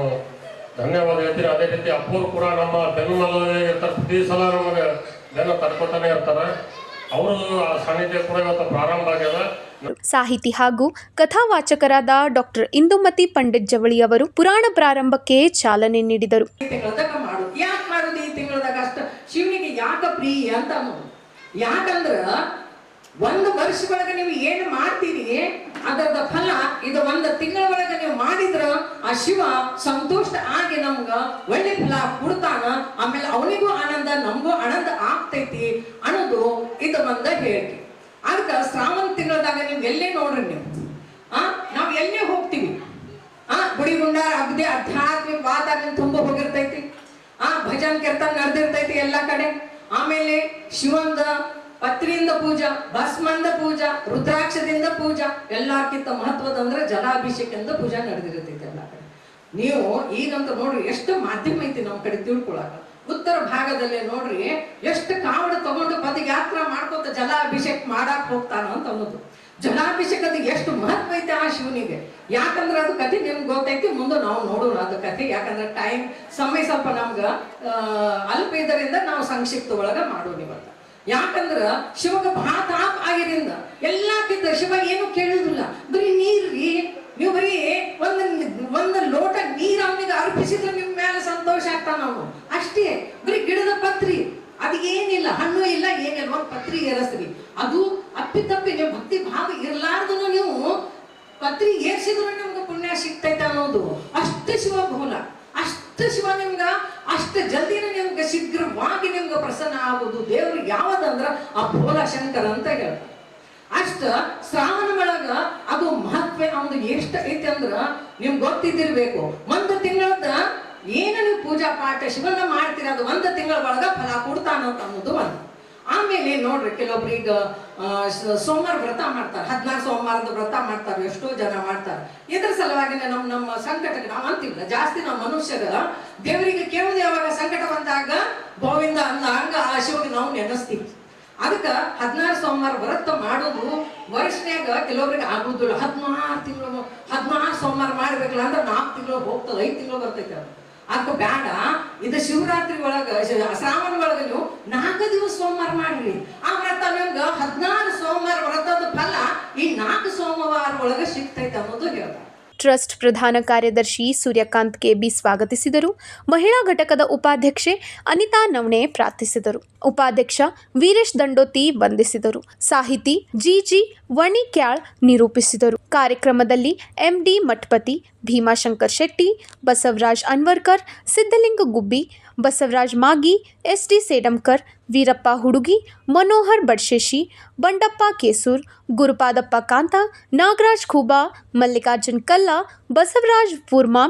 ಧನ್ಯವಾದ ಹೇಳ್ತೀನಿ. ಅದೇ ರೀತಿ ಅಪ್ಪೂರು ಕೂಡ ನಮ್ಮ ಬೆನ್ನಲ್ಲಿ ಇರ್ತಾರೆ. ಪ್ರತಿ ಸಲ ನಮಗೆ ಬೆನ್ನು ತಡ್ಕೊತಾನೆ ಇರ್ತಾರೆ. ಅವರು ಆ ಸಾನ್ನಿಧ್ಯ ಕೂಡ ಇವತ್ತು ಪ್ರಾರಂಭ ಆಗ್ಯದ. ಸಾಹಿತಿ ಹಾಗೂ ಕಥಾವಾಚಕರಾದ ಡಾಕ್ಟರ್ ಇಂದುಮತಿ ಪಂಡಿತ್ ಜವಳಿ ಅವರು ಪುರಾಣ ಪ್ರಾರಂಭಕ್ಕೆ ಚಾಲನೆ ನೀಡಿದರು. ಯಾಕೆ ಮಾಡುದು ಈ ತಿಂಗಳದಾಗ ಅಷ್ಟ ಶಿವನಿಗೆ ಯಾಕ ಪ್ರಿಯ ಅಂತ ಅನ್ನೋದು. ಯಾಕಂದ್ರ 1 ವರ್ಷದೊಳಗೆ ನೀವು ಏನು ಮಾಡ್ತೀರಿ ಅದರದ ಫಲ ಇದು 1 ತಿಂಗಳ ಒಳಗೆ ನೀವು ಮಾಡಿದ್ರ ಆ ಶಿವ ಸಂತೋಷ ಆಗಿ ನಮ್ಗ ಒಳ್ಳೆ ಫಲ ಕೊಡ್ತಾನ. ಆಮೇಲೆ ಅವನಿಗೂ ಆನಂದ, ನಮಗೂ ಆನಂದ ಆಗ್ತೈತಿ ಅನ್ನೋದು ಇದು ಒಂದು ಹೇಳಿಕೆ. ಅದಕ್ಕೆ ಶ್ರಾವಣ ತಿಂಗಳದಾಗ ನೀವು ಎಲ್ಲೇ ನೋಡ್ರಿ, ನೀವು ನಾವು ಎಲ್ಲೇ ಹೋಗ್ತೀವಿ ಗುಡಿಗುಂಡ ಅಗ್ದಿ ಆಧ್ಯಾತ್ಮಿಕ ವಾತಾವರಣ ತುಂಬ ಹೋಗಿರ್ತೈತಿ. ಭಜನ್ ಕೀರ್ತನ ನಡೆದಿರ್ತೈತಿ ಎಲ್ಲ ಕಡೆ. ಆಮೇಲೆ ಶಿವಂದ ಪತ್ರಿಯಿಂದ ಪೂಜಾ, ಭಸ್ಮಂದ ಪೂಜಾ, ರುದ್ರಾಕ್ಷದಿಂದ ಪೂಜಾ, ಎಲ್ಲಕ್ಕಿಂತ ಮಹತ್ವದಂದ್ರೆ ಜಲಾಭಿಷೇಕದಿಂದ ಪೂಜಾ ನಡೆದಿರ್ತೈತಿ ಎಲ್ಲ ಕಡೆ. ನೀವು ಈಗಂತ ನೋಡ್ರಿ ಎಷ್ಟು ಮಾಧ್ಯಮ ಐತಿ ನಮ್ಮ ಕಡೆ ತಿಳ್ಕೊಳಕ. ಉತ್ತರ ಭಾಗದಲ್ಲೇ ನೋಡ್ರಿ ಎಷ್ಟು ಕಾವಡ ತಗೊಂಡು ಪದಯಾತ್ರಾ ಮಾಡ್ಕೊತ ಜಲಾಭಿಷೇಕ ಮಾಡಕ್ ಹೋಗ್ತಾನ ಅಂತ ಅನ್ನೋದು. ಜಲಾಭಿಷೇಕದ ಎಷ್ಟು ಮಹತ್ವ ಐತೆ ಆ ಶಿವನಿಗೆ. ಯಾಕಂದ್ರೆ ಅದು ಕಥೆ ನಿಮ್ಗೆ ಗೊತ್ತೈತಿ, ಮುಂದೆ ನಾವು ನೋಡೋಣ ಅದು ಕಥೆ. ಯಾಕಂದ್ರೆ ಸಮಯ ಸ್ವಲ್ಪ ನಮ್ಗ ಅಲ್ಪ ಇದರಿಂದ ನಾವು ಸಂಕ್ಷಿಪ್ತ ಒಳಗ ಮಾಡೋಣ ಇವತ್ತು. ಯಾಕಂದ್ರ ಶಿವಗ ಬಹಳ ತಾಪ ಆಗಿರಿಂದ ಎಲ್ಲಕ್ಕಿಂತ ಶಿವ ಏನು ಕೇಳುದಿಲ್ಲ. ಬರೀ ನೀರ್ರಿ, ನೀವು ಬರೀ ಒಂದು ಲೋಟ ನೀರು ಅವನಿಗೆ ಅರ್ಪಿಸಿದ್ರೆ ನಿಮ್ ಮೇಲೆ ಸಂತೋಷ ಆಗ್ತಾನ ಅವನು. ಅಷ್ಟೇ. ಬರೀ ಗಿಡದ ಪತ್ರಿ, ಅದು ಏನಿಲ್ಲ, ಹಣ್ಣು ಇಲ್ಲ, ಏನಿಲ್ಲ, ಒಂದು ಪತ್ರಿ ಏರಿಸ್ರಿ. ಅದು ಅಪ್ಪಿತಪ್ಪಿ ನೀವು ಭಕ್ತಿ ಭಾವ ಇರ್ಲಾರ್ದನು ನೀವು ಪತ್ರಿ ಏರ್ಸಿದ್ರು ನಿಮ್ಗೆ ಪುಣ್ಯ ಸಿಗ್ತೈತೆ ಅನ್ನೋದು. ಅಷ್ಟು ಶಿವ ಬಹುಲ, ಅಷ್ಟು ಶಿವ ನಿಮ್ಗ ಅಷ್ಟು ಜಲ್ದಿನ ನಿಮ್ಗೆ ಶೀಘ್ರವಾಗಿ ನಿಮ್ಗೆ ಪ್ರಸನ್ನ ಆಗುದು ದೇವ್ರು ಯಾವದಂದ್ರ ಆ ಭೋಲ ಶಂಕರ ಅಂತ ಹೇಳ್ತಾರೆ. ಅಷ್ಟ ಶ್ರಾವಣ ಒಳಗ ಅದು ಮಹತ್ವ ಒಂದು ಎಷ್ಟು ಐತಿ ಅಂದ್ರ ನಿಮ್ಗೆ ಗೊತ್ತಿದ್ದಿರ್ಬೇಕು. 1 ತಿಂಗಳದ ಏನು ನೀವು ಪೂಜಾ ಪಾಠ ಶಿವನ ಮಾಡ್ತೀರ ಅದು ಒಂದು ತಿಂಗಳ ಒಳಗ ಫಲ ಕೊಡ್ತಾನಂತ ಅನ್ನೋದು ಒಂದು. ಆಮೇಲೆ ನೋಡ್ರಿ ಕೆಲವೊಬ್ರಿಗೆ ಸೋಮವಾರ ವ್ರತ ಮಾಡ್ತಾರೆ, 14 ಸೋಮವಾರದ ವ್ರತ ಮಾಡ್ತಾರೆ, ಎಷ್ಟೋ ಜನ ಮಾಡ್ತಾರೆ. ಇದ್ರ ಸಲುವಾಗಿ ನಮ್ಮ ಸಂಕಟಕ್ಕೆ ನಾವು ಅಂತಿಲ್ಲ ಜಾಸ್ತಿ. ನಾವು ಮನುಷ್ಯರ ದೇವರಿಗೆ ಕೇಳುದು ಯಾವಾಗ ಸಂಕಟ ಬಂದಾಗ ಗೋವಿಂದ ಅಂದಾಗ ಆ ಶಿವಗೆ ನಾವು ನೆನೆಸ್ತೀವಿ. ಅದಕ್ಕೆ 14 ಸೋಮವಾರ ವ್ರತ ಮಾಡೋದು ವರ್ಷನ್ಯಾಗ ಕೆಲವೊಬ್ರಿಗೆ ಆಗುದಿಲ್ಲ. 16 ಸೋಮವಾರ ಮಾಡ್ಬೇಕಲ್ಲ ಅಂದ್ರೆ 4 ತಿಂಗಳು ಹೋಗ್ತದೆ, 5 ತಿಂಗಳು ಬರ್ತೈತೆ. ಅದು ಅದಕ್ಕೆ ಬೇಡ, ಇದು ಶಿವರಾತ್ರಿ ಒಳಗ ಶ್ರಾವಣ ಒಳಗ ನೀವು 4 ದಿವಸ ಸೋಮವಾರ ಮಾಡ್ರಿ. ಆ ವ್ರತ ನಿಮ್ಗೆ 16 ಸೋಮವಾರ ವ್ರತದ ಫಲ ಈ 4 ಸೋಮವಾರ ಒಳಗ ಸಿಗ್ತೈತೆ ಅನ್ನೋದು ಹೇಳ್ತಾರೆ. ಟ್ರಸ್ಟ್ ಪ್ರಧಾನ ಕಾರ್ಯದರ್ಶಿ ಸೂರ್ಯಕಾಂತ್ ಕೆಬಿ ಸ್ವಾಗತಿಸಿದರು. ಮಹಿಳಾ ಘಟಕದ ಉಪಾಧ್ಯಕ್ಷೆ ಅನಿತಾ ನವಣೆ ಪ್ರಾರ್ಥಿಸಿದರು. ಉಪಾಧ್ಯಕ್ಷ ವೀರೇಶ್ ದಂಡೋತಿ ವಂದಿಸಿದರು. ಸಾಹಿತಿ ಜಿಜಿ ವಣಿಕ್ಯಾಳ್ ನಿರೂಪಿಸಿದರು. ಕಾರ್ಯಕ್ರಮದಲ್ಲಿ ಎಂಡಿ ಮಠಪತಿ, ಭೀಮಾಶಂಕರ್ ಶೆಟ್ಟಿ, ಬಸವರಾಜ್ ಅನ್ವರ್ಕರ್, ಸಿದ್ದಲಿಂಗ ಗುಬ್ಬಿ, ಬಸವರಾಜ್ ಮಾಗಿ, ಎಸ್ಡಿ ಸೇಡಂಕರ್, ವೀರಪ್ಪ ಹುಡುಗಿ, ಮನೋಹರ್ ಬಡ್ಶೇಶಿ, ಬಂಡಪ್ಪ ಕೇಸೂರ್, ಗುರುಪಾದಪ್ಪ ಕಾಂತ, ನಾಗರಾಜ್ ಖೂಬಾ, ಮಲ್ಲಿಕಾರ್ಜುನ್ ಕಲ್ಲ, ಬಸವರಾಜ್ ಪೂರ್ಮಾ,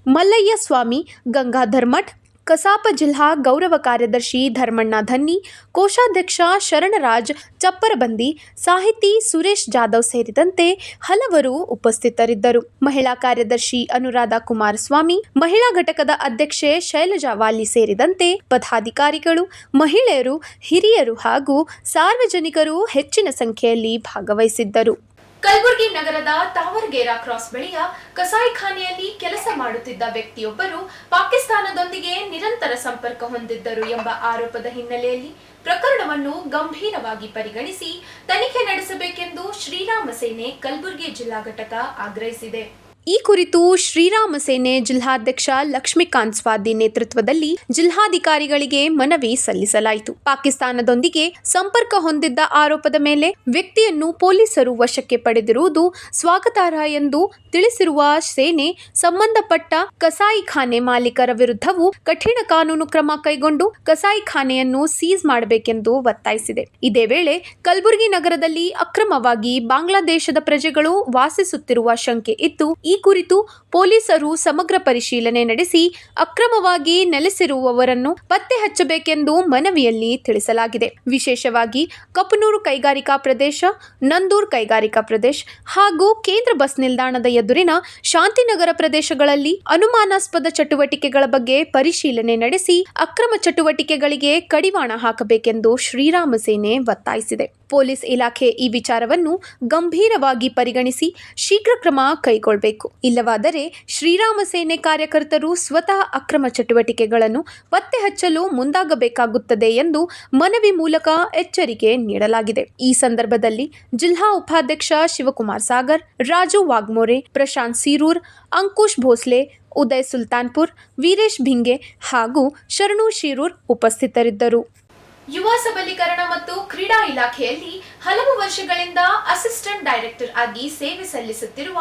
ಮಲ್ಲಯ್ಯ ಸ್ವಾಮಿ, ಗಂಗಾಧರ್ ಮಠ್, ಕಸಾಪ ಜಿಲ್ಲಾ ಗೌರವ ಕಾರ್ಯದರ್ಶಿ ಧರ್ಮಣ್ಣ ಧನ್ನಿ, ಕೋಶಾಧ್ಯಕ್ಷ ಶರಣರಾಜ್ ಚಪ್ಪರಬಂದಿ, ಸಾಹಿತಿ ಸುರೇಶ್ ಜಾಧವ್ ಸೇರಿದಂತೆ ಹಲವರು ಉಪಸ್ಥಿತರಿದ್ದರು. ಮಹಿಳಾ ಕಾರ್ಯದರ್ಶಿ ಅನುರಾಧ ಕುಮಾರಸ್ವಾಮಿ, ಮಹಿಳಾ ಘಟಕದ ಅಧ್ಯಕ್ಷೆ ಶೈಲಜಾ ವಾಲಿ ಸೇರಿದಂತೆ ಪದಾಧಿಕಾರಿಗಳು, ಮಹಿಳೆಯರು, ಹಿರಿಯರು ಹಾಗೂ ಸಾರ್ವಜನಿಕರು ಹೆಚ್ಚಿನ ಸಂಖ್ಯೆಯಲ್ಲಿ ಭಾಗವಹಿಸಿದ್ದರು. ಕಲಬುರಗಿ ನಗರದ ತಾವರ್ಗೇರಾ ಕ್ರಾಸ್ ಬಳಿಯ ಕಸಾಯಿಖಾನೆಯಲ್ಲಿ ಕೆಲಸ ಮಾಡುತ್ತಿದ್ದ ವ್ಯಕ್ತಿಯೊಬ್ಬರು ಪಾಕಿಸ್ತಾನದೊಂದಿಗೆ ನಿರಂತರ ಸಂಪರ್ಕ ಹೊಂದಿದ್ದರು ಎಂಬ ಆರೋಪದ ಹಿನ್ನೆಲೆಯಲ್ಲಿ ಪ್ರಕರಣವನ್ನು ಗಂಭೀರವಾಗಿ ಪರಿಗಣಿಸಿ ತನಿಖೆ ನಡೆಸಬೇಕೆಂದು ಶ್ರೀರಾಮ ಸೇನೆ ಕಲಬುರಗಿ ಜಿಲ್ಲಾ ಘಟಕ ಆಗ್ರಹಿಸಿದೆ. ಈ ಕುರಿತು ಶ್ರೀರಾಮ ಸೇನೆ ಜಿಲ್ಲಾಧ್ಯಕ್ಷ ಲಕ್ಷ್ಮೀಕಾಂತ್ ಸ್ವಾದಿ ನೇತೃತ್ವದಲ್ಲಿ ಜಿಲ್ಲಾಧಿಕಾರಿಗಳಿಗೆ ಮನವಿ ಸಲ್ಲಿಸಲಾಯಿತು. ಪಾಕಿಸ್ತಾನದೊಂದಿಗೆ ಸಂಪರ್ಕ ಹೊಂದಿದ್ದ ಆರೋಪದ ಮೇಲೆ ವ್ಯಕ್ತಿಯನ್ನು ಪೊಲೀಸರು ವಶಕ್ಕೆ ಪಡೆದಿರುವುದು ಸ್ವಾಗತಾರ್ಹ ಎಂದು ತಿಳಿಸಿರುವ ಸೇನೆ ಸಂಬಂಧಪಟ್ಟ ಕಸಾಯಿಖಾನೆ ಮಾಲೀಕರ ವಿರುದ್ಧವೂ ಕಠಿಣ ಕಾನೂನು ಕ್ರಮ ಕೈಗೊಂಡು ಕಸಾಯಿಖಾನೆಯನ್ನು ಸೀಸ್ ಮಾಡಬೇಕೆಂದು ಒತ್ತಾಯಿಸಿದೆ. ಇದೇ ವೇಳೆ ಕಲಬುರಗಿ ನಗರದಲ್ಲಿ ಅಕ್ರಮವಾಗಿ ಬಾಂಗ್ಲಾದೇಶದ ಪ್ರಜೆಗಳು ವಾಸಿಸುತ್ತಿರುವ ಶಂಕೆ ಇದ್ದು ಈ ಕುರಿತು ಪೊಲೀಸರು ಸಮಗ್ರ ಪರಿಶೀಲನೆ ನಡೆಸಿ ಅಕ್ರಮವಾಗಿ ನೆಲೆಸಿರುವವರನ್ನು ಪತ್ತೆ ಹಚ್ಚಬೇಕೆಂದು ಮನವಿಯಲ್ಲಿ ತಿಳಿಸಲಾಗಿದೆ. ವಿಶೇಷವಾಗಿ ಕಪನೂರು ಕೈಗಾರಿಕಾ ಪ್ರದೇಶ, ನಂದೂರ್ ಕೈಗಾರಿಕಾ ಪ್ರದೇಶ ಹಾಗೂ ಕೇಂದ್ರ ಬಸ್ ನಿಲ್ದಾಣದ ಎದುರಿನ ಶಾಂತಿನಗರ ಪ್ರದೇಶಗಳಲ್ಲಿ ಅನುಮಾನಾಸ್ಪದ ಚಟುವಟಿಕೆಗಳ ಬಗ್ಗೆ ಪರಿಶೀಲನೆ ನಡೆಸಿ ಅಕ್ರಮ ಚಟುವಟಿಕೆಗಳಿಗೆ ಕಡಿವಾಣ ಹಾಕಬೇಕೆಂದು ಶ್ರೀರಾಮ ಸೇನೆ ಒತ್ತಾಯಿಸಿದೆ. ಪೊಲೀಸ್ ಇಲಾಖೆ ಈ ವಿಚಾರವನ್ನು ಗಂಭೀರವಾಗಿ ಪರಿಗಣಿಸಿ ಶೀಘ್ರ ಕ್ರಮ ಕೈಗೊಳ್ಳಬೇಕು. ಇಲ್ಲವಾದರೆ ಶ್ರೀರಾಮ ಸೇನೆ ಕಾರ್ಯಕರ್ತರು ಸ್ವತಃ ಅಕ್ರಮ ಚಟುವಟಿಕೆಗಳನ್ನು ಪತ್ತೆ ಹಚ್ಚಲು ಮುಂದಾಗಬೇಕಾಗುತ್ತದೆ ಎಂದು ಮನವಿ ಮೂಲಕ ಎಚ್ಚರಿಕೆ ನೀಡಲಾಗಿದೆ. ಈ ಸಂದರ್ಭದಲ್ಲಿ ಜಿಲ್ಲಾ ಉಪಾಧ್ಯಕ್ಷ ಶಿವಕುಮಾರ್ ಸಾಗರ್, ರಾಜು ವಾಗ್ಮೋರೆ, ಪ್ರಶಾಂತ್ ಸೀರೂರ್, ಅಂಕುಶ್ ಭೋಸ್ಲೆ, ಉದಯ್ ಸುಲ್ತಾನ್ಪುರ್, ವೀರೇಶ್ ಭಿಂಗೆ ಹಾಗೂ ಶರಣು ಶಿರೂರ್ ಉಪಸ್ಥಿತರಿದ್ದರು. ಯುವ ಸಬಲೀಕರಣ ಮತ್ತು ಕ್ರೀಡಾ ಇಲಾಖೆಯಲ್ಲಿ ಹಲವು ವರ್ಷಗಳಿಂದ ಅಸಿಸ್ಟೆಂಟ್ ಡೈರೆಕ್ಟರ್ ಆಗಿ ಸೇವೆ ಸಲ್ಲಿಸುತ್ತಿರುವ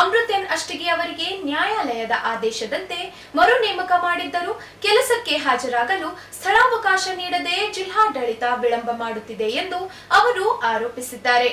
ಅಮೃತ್ ಎನ್ ಅಷ್ಟಗಿ ಅವರಿಗೆ ನ್ಯಾಯಾಲಯದ ಆದೇಶದಂತೆ ಮರು ನೇಮಕ ಮಾಡಿದ್ದರೂ ಕೆಲಸಕ್ಕೆ ಹಾಜರಾಗಲು ಸ್ಥಳಾವಕಾಶ ನೀಡದೆ ಜಿಲ್ಲಾಡಳಿತ ವಿಳಂಬ ಮಾಡುತ್ತಿದೆ ಎಂದು ಅವರು ಆರೋಪಿಸಿದ್ದಾರೆ.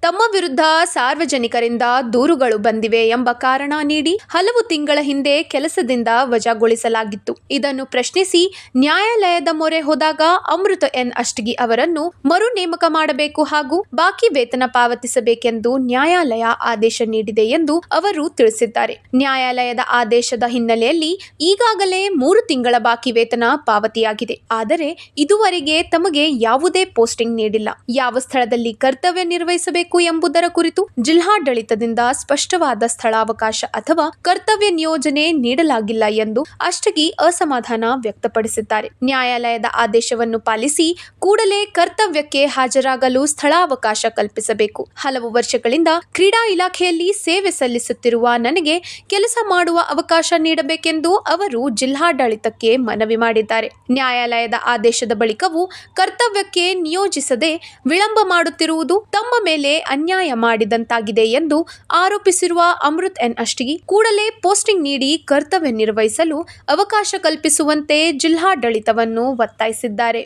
ತಮ್ಮ ವಿರುದ್ಧ ಸಾರ್ವಜನಿಕರಿಂದ ದೂರುಗಳು ಬಂದಿವೆ ಎಂಬ ಕಾರಣ ನೀಡಿ ಹಲವು ತಿಂಗಳ ಹಿಂದೆ ಕೆಲಸದಿಂದ ವಜಾಗೊಳಿಸಲಾಗಿತ್ತು. ಇದನ್ನು ಪ್ರಶ್ನಿಸಿ ನ್ಯಾಯಾಲಯದ ಮೊರೆ ಹೋದಾಗ ಅಮೃತ ಎನ್ ಅಷ್ಟಗಿ ಅವರನ್ನು ಮರು ನೇಮಕ ಮಾಡಬೇಕು ಹಾಗೂ ಬಾಕಿ ವೇತನ ಪಾವತಿಸಬೇಕೆಂದು ನ್ಯಾಯಾಲಯ ಆದೇಶ ನೀಡಿದೆ ಎಂದು ಅವರು ತಿಳಿಸಿದ್ದಾರೆ. ನ್ಯಾಯಾಲಯದ ಆದೇಶದ ಹಿನ್ನೆಲೆಯಲ್ಲಿ ಈಗಾಗಲೇ 3 ತಿಂಗಳ ಬಾಕಿ ವೇತನ ಪಾವತಿಯಾಗಿದೆ. ಆದರೆ ಇದುವರೆಗೆ ತಮಗೆ ಯಾವುದೇ ಪೋಸ್ಟಿಂಗ್ ನೀಡಿಲ್ಲ. ಯಾವ ಸ್ಥಳದಲ್ಲಿ ಕರ್ತವ್ಯ ನಿರ್ವಹಿಸಬೇಕು ಎಂಬುದರ ಕುರಿತು ಜಿಲ್ಲಾಡಳಿತದಿಂದ ಸ್ಪಷ್ಟವಾದ ಸ್ಥಳಾವಕಾಶ ಅಥವಾ ಕರ್ತವ್ಯ ನಿಯೋಜನೆ ನೀಡಲಾಗಿಲ್ಲ ಎಂದು ಅಷ್ಟಗಿ ಅಸಮಾಧಾನ ವ್ಯಕ್ತಪಡಿಸಿದ್ದಾರೆ. ನ್ಯಾಯಾಲಯದ ಆದೇಶವನ್ನು ಪಾಲಿಸಿ ಕೂಡಲೇ ಕರ್ತವ್ಯಕ್ಕೆ ಹಾಜರಾಗಲು ಸ್ಥಳಾವಕಾಶ ಕಲ್ಪಿಸಬೇಕು. ಹಲವು ವರ್ಷಗಳಿಂದ ಕ್ರೀಡಾ ಇಲಾಖೆಯಲ್ಲಿ ಸೇವೆ ಸಲ್ಲಿಸುತ್ತಿರುವ ನನಗೆ ಕೆಲಸ ಮಾಡುವ ಅವಕಾಶ ನೀಡಬೇಕೆಂದು ಅವರು ಜಿಲ್ಲಾಡಳಿತಕ್ಕೆ ಮನವಿ ಮಾಡಿದ್ದಾರೆ. ನ್ಯಾಯಾಲಯದ ಆದೇಶದ ಬಳಿಕವೂ ಕರ್ತವ್ಯಕ್ಕೆ ನಿಯೋಜಿಸದೆ ವಿಳಂಬ ಮಾಡುತ್ತಿರುವುದು ತಮ್ಮ ಮೇಲೆ ಅನ್ಯಾಯ ಮಾಡಿದಂತಾಗಿದೆ ಎಂದು ಆರೋಪಿಸಿರುವ ಅಮೃತ್ ಎನ್ ಅಷ್ಟಗಿ ಕೂಡಲೇ ಪೋಸ್ಟಿಂಗ್ ನೀಡಿ ಕರ್ತವ್ಯ ನಿರ್ವಹಿಸಲು ಅವಕಾಶ ಕಲ್ಪಿಸುವಂತೆ ಜಿಲ್ಲಾಡಳಿತವನ್ನು ಒತ್ತಾಯಿಸಿದ್ದಾರೆ.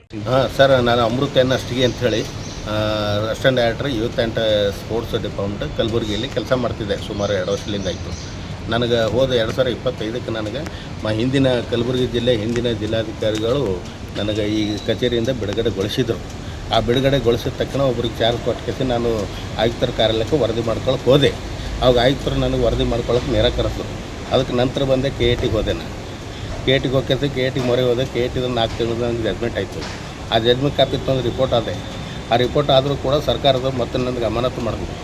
ಸರ್, ನಾನು ಅಮೃತ್ ಎನ್ ಅಷ್ಟಗಿ ಅಂತ ಹೇಳಿ assistant director youth and sports department ಕಲಬುರಗಿಯಲ್ಲಿ ಕೆಲಸ ಮಾಡ್ತಿದ್ದೆ. ಸುಮಾರು 2 ವರ್ಷದಿಂದ ಆಯಿತು. ನನಗೆ ಹೋದ 2025ಕ್ಕೆ ನನಗೆ ಹಿಂದಿನ ಕಲಬುರಗಿ ಜಿಲ್ಲೆ ಹಿಂದಿನ ಜಿಲ್ಲಾಧಿಕಾರಿಗಳು ನನಗೆ ಈ ಕಚೇರಿಯಿಂದ ಬಿಡುಗಡೆಗೊಳಿಸಿದರು. ಆ ಬಿಡುಗಡೆಗೊಳಿಸಿದ ತಕ್ಷಣ ಒಬ್ರಿಗೆ ಚಾರ್ಜ್ ಕೊಟ್ಟು ನಾನು ಆಯುಕ್ತರ ಕಾರ್ಯಾಲಯಕ್ಕೆ ವರದಿ ಮಾಡ್ಕೊಳಕ್ಕೆ ಹೋದೆ. ಅವಾಗ ಆಯುಕ್ತರು ನನಗೆ ವರದಿ ಮಾಡ್ಕೊಳಕ್ಕೆ ನಿರಾಕರಿಸಿದ್ರು. ಅದಕ್ಕೆ ನಂತರ ಬಂದೆ KATಗೆ ಹೋದೆ. ನಾನು KATಗೆ ಹೋಗ್ಕೇಸಿ KATಗೆ ಮೊರೆ ಹೋದೆ. KATದ 4 ತಿಂಗಳು ನನಗೆ ಜಜ್ಮೆಂಟ್ ಆಯಿತು. ಆ ಜಜ್ಮೆಂಟ್ ಕಾಪಿ ತಂದು ರಿಪೋರ್ಟ್ ಆದೆ. ಆ ರಿಪೋರ್ಟ್ ಆದರೂ ಕೂಡ ಸರ್ಕಾರದ ಮತ್ತೆ ನನಗೆ ಅಮಾನತು ಮಾಡಿದ್ರು.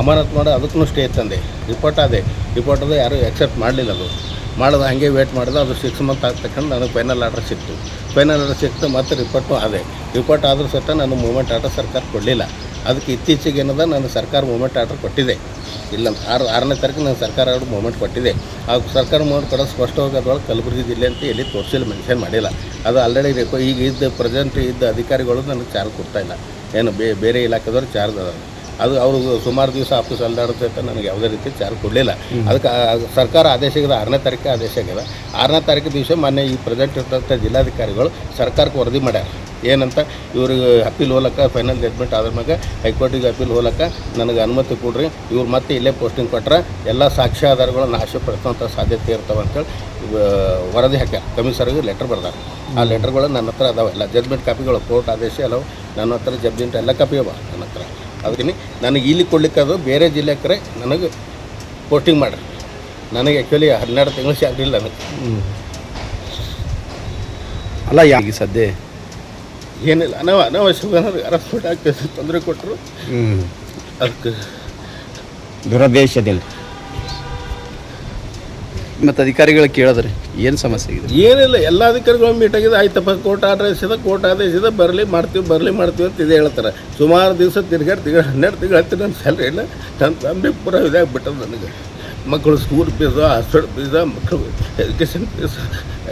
ಅಮಾನತು ಮಾಡಿ ಅದಕ್ಕೂ ಸ್ಟೇ ತಂದೆ. ರಿಪೋರ್ಟ್ ಅದು ಯಾರೂ ಎಕ್ಸೆಪ್ಟ್ ಮಾಡಲಿಲ್ಲ. ಅದು ಮಾಡೋದು ಹಾಗೆ ವೇಟ್ ಮಾಡಿದೆ. ಅದು 6 ಮಂತ್ ಆದ ತಕ್ಷಣ ನನಗೆ ಫೈನಲ್ ಆರ್ಡರ್ ಸಿಕ್ತು. ಫೈನಲ್ ಆರ್ಡರ್ ಸಿಕ್ತು ಮತ್ತು ರಿಪೋರ್ಟ್ ಆದರೂ ಸಹಿತ ನಾನು ಮೂವ್ಮೆಂಟ್ ಆರ್ಡರ್ ಸರ್ಕಾರ ಕೊಡಲಿಲ್ಲ. ಅದಕ್ಕೆ ಇತ್ತೀಚೆಗೆ ಏನದ ನಾನು ಸರ್ಕಾರ ಮೂವ್ಮೆಂಟ್ ಆರ್ಡರ್ ಕೊಟ್ಟಿದ್ದೆ. ಇಲ್ಲ 6ನೇ ತಾರೀಕು ನಾನು ಸರ್ಕಾರ ಆರ್ಡರ್ ಮೂವ್ಮೆಂಟ್ ಕೊಟ್ಟಿದ್ದೆ. ಆ ಸರ್ಕಾರ ಮೂವ್ಮೆಂಟ್ ಕೊಡೋದು ಸ್ಪಷ್ಟವಾಗಿ ಅದರೊಳಗೆ ಕಲಬುರಗಿ ಜಿಲ್ಲೆ ಅಂತ ಎಲ್ಲಿ ತೋರಿಸಿಲ್ಲ, ಮೆನ್ಷನ್ ಮಾಡಿಲ್ಲ. ಅದು ಆಲ್ರೆಡಿ ಈಗ ಪ್ರೆಸೆಂಟ್ ಇದ್ದ ಅಧಿಕಾರಿಗಳು ನನಗೆ ಚಾರ್ಜ್ ಕೊಡ್ತಾಯಿಲ್ಲ. ಏನು ಬೇರೆ ಇಲಾಖೆದವ್ರು ಚಾರ್ಜ್ ಅದ. ಅದು ಅವರು ಸುಮಾರು ದಿವಸ ಆಫೀಸ್ ಅಲ್ದಾಡೋದು ಸಹಿತ ನನಗೆ ಯಾವುದೇ ರೀತಿ ಚಾರ್ಜ್ ಕೊಡಲಿಲ್ಲ. ಅದಕ್ಕೆ ಸರ್ಕಾರ ಆದೇಶ ಆಗಿದೆ. 6ನೇ ತಾರೀಕು ಆದೇಶ ಆಗಿದೆ. 6ನೇ ತಾರೀಕು ದಿವಸ ಮೊನ್ನೆ ಈ ಪ್ರೆಸೆಂಟ್ ಇರ್ತಂಥ ಜಿಲ್ಲಾಧಿಕಾರಿಗಳು ಸರ್ಕಾರಕ್ಕೆ ವರದಿ ಮಾಡ್ಯಾರ. ಏನಂತ ಇವ್ರಿಗೆ ಅಪೀಲ್ ಹೋಲಕ್ಕೆ ಫೈನಲ್ ಜಡ್ಜ್ಮೆಂಟ್ ಆದ್ರ ಮ್ಯಾಗ ಹೈಕೋರ್ಟಿಗೆ ಅಪೀಲ್ ಹೋಲಕ್ಕೆ ನನಗೆ ಅನುಮತಿ ಕೊಡ್ರಿ. ಇವ್ರು ಮತ್ತೆ ಇಲ್ಲೇ ಪೋಸ್ಟಿಂಗ್ ಕೊಟ್ಟರೆ ಎಲ್ಲ ಸಾಕ್ಷ್ಯಾಧಾರಗಳು ನಾಶಪಡಿಸುವಂಥ ಸಾಧ್ಯತೆ ಇರ್ತಾವೆ ಅಂತೇಳಿ ವರದಿ ಹಾಕ್ಯಾರ. ಕಮಿಷನರ್ಗೆ ಲೆಟರ್ ಬರ್ದಾರೆ. ಆ ಲೆಟರ್ಗಳು ನನ್ನ ಹತ್ರ ಅದಾವೆ. ಎಲ್ಲ ಜಡ್ಜ್ಮೆಂಟ್ ಕಾಪಿಗಳು, ಕೋರ್ಟ್ ಆದೇಶ ಎಲ್ಲವು ನನ್ನ ಹತ್ರ, ಜಡ್ಜ್ಮೆಂಟ್ ಎಲ್ಲ ಕಾಪಿ ಅವ ನನ್ನ ಹತ್ರ. ಅದಕ್ಕೆ ನನಗೆ ಇಲ್ಲಿ ಕೊಡ್ಲಿಕ್ಕೆ ಅದು ಬೇರೆ ಜಿಲ್ಲೆಕರೆ ನನಗೆ ಪೋಸ್ಟಿಂಗ್ ಮಾಡಿರಿ. ನನಗೆ ಆ್ಯಕ್ಚುಲಿ 12 ತಿಂಗಳು ಸ್ಯಾಲ್ರಿ ಇಲ್ಲ ನನಗೆ. ಅಲ್ಲ ಈಗ ಸದ್ಯ ಏನಿಲ್ಲ, ಅನಾವಶ್ಯಕ ಅರೆಸ್ಟ್ಮೆಂಟ್ ಆಗ್ತದೆ, ತೊಂದರೆ ಕೊಟ್ಟರು. ಅದಕ್ಕೆ ದುರದೇಶದಲ್ಲಿ ಮತ್ತು ಅಧಿಕಾರಿಗಳು ಕೇಳಿದ್ರೆ ಏನು ಸಮಸ್ಯೆ ಇದೆ? ಏನಿಲ್ಲ, ಎಲ್ಲ ಅಧಿಕಾರಿಗಳು ಮೀಟ್ ಆಗಿದೆ. ಆಯ್ತಪ್ಪ ಕೋರ್ಟ್ ಆದೇಶದ ಬರಲಿ ಮಾಡ್ತೀವಿ ಅಂತ ಇದೇ ಹೇಳ್ತಾರೆ. ಸುಮಾರು ದಿವಸ ತಿರ್ಗಾಡಿ 12 ತಿಂಗಳು ಹತ್ತಿ ನನ್ನ ಸ್ಯಾಲ್ರಿ ಇಲ್ಲ. ನನ್ನ ಫ್ಯಾಮಿಲಿ ಪೂರ ಇದಾಗಿಬಿಟ್ಟದು. ನನಗೆ ಮಕ್ಕಳು ಸ್ಕೂಲ್ ಫೀಸು, ಹಾಸ್ಟೆಲ್ ಫೀಸು, ಮಕ್ಕಳು ಎಜುಕೇಷನ್ ಫೀಸು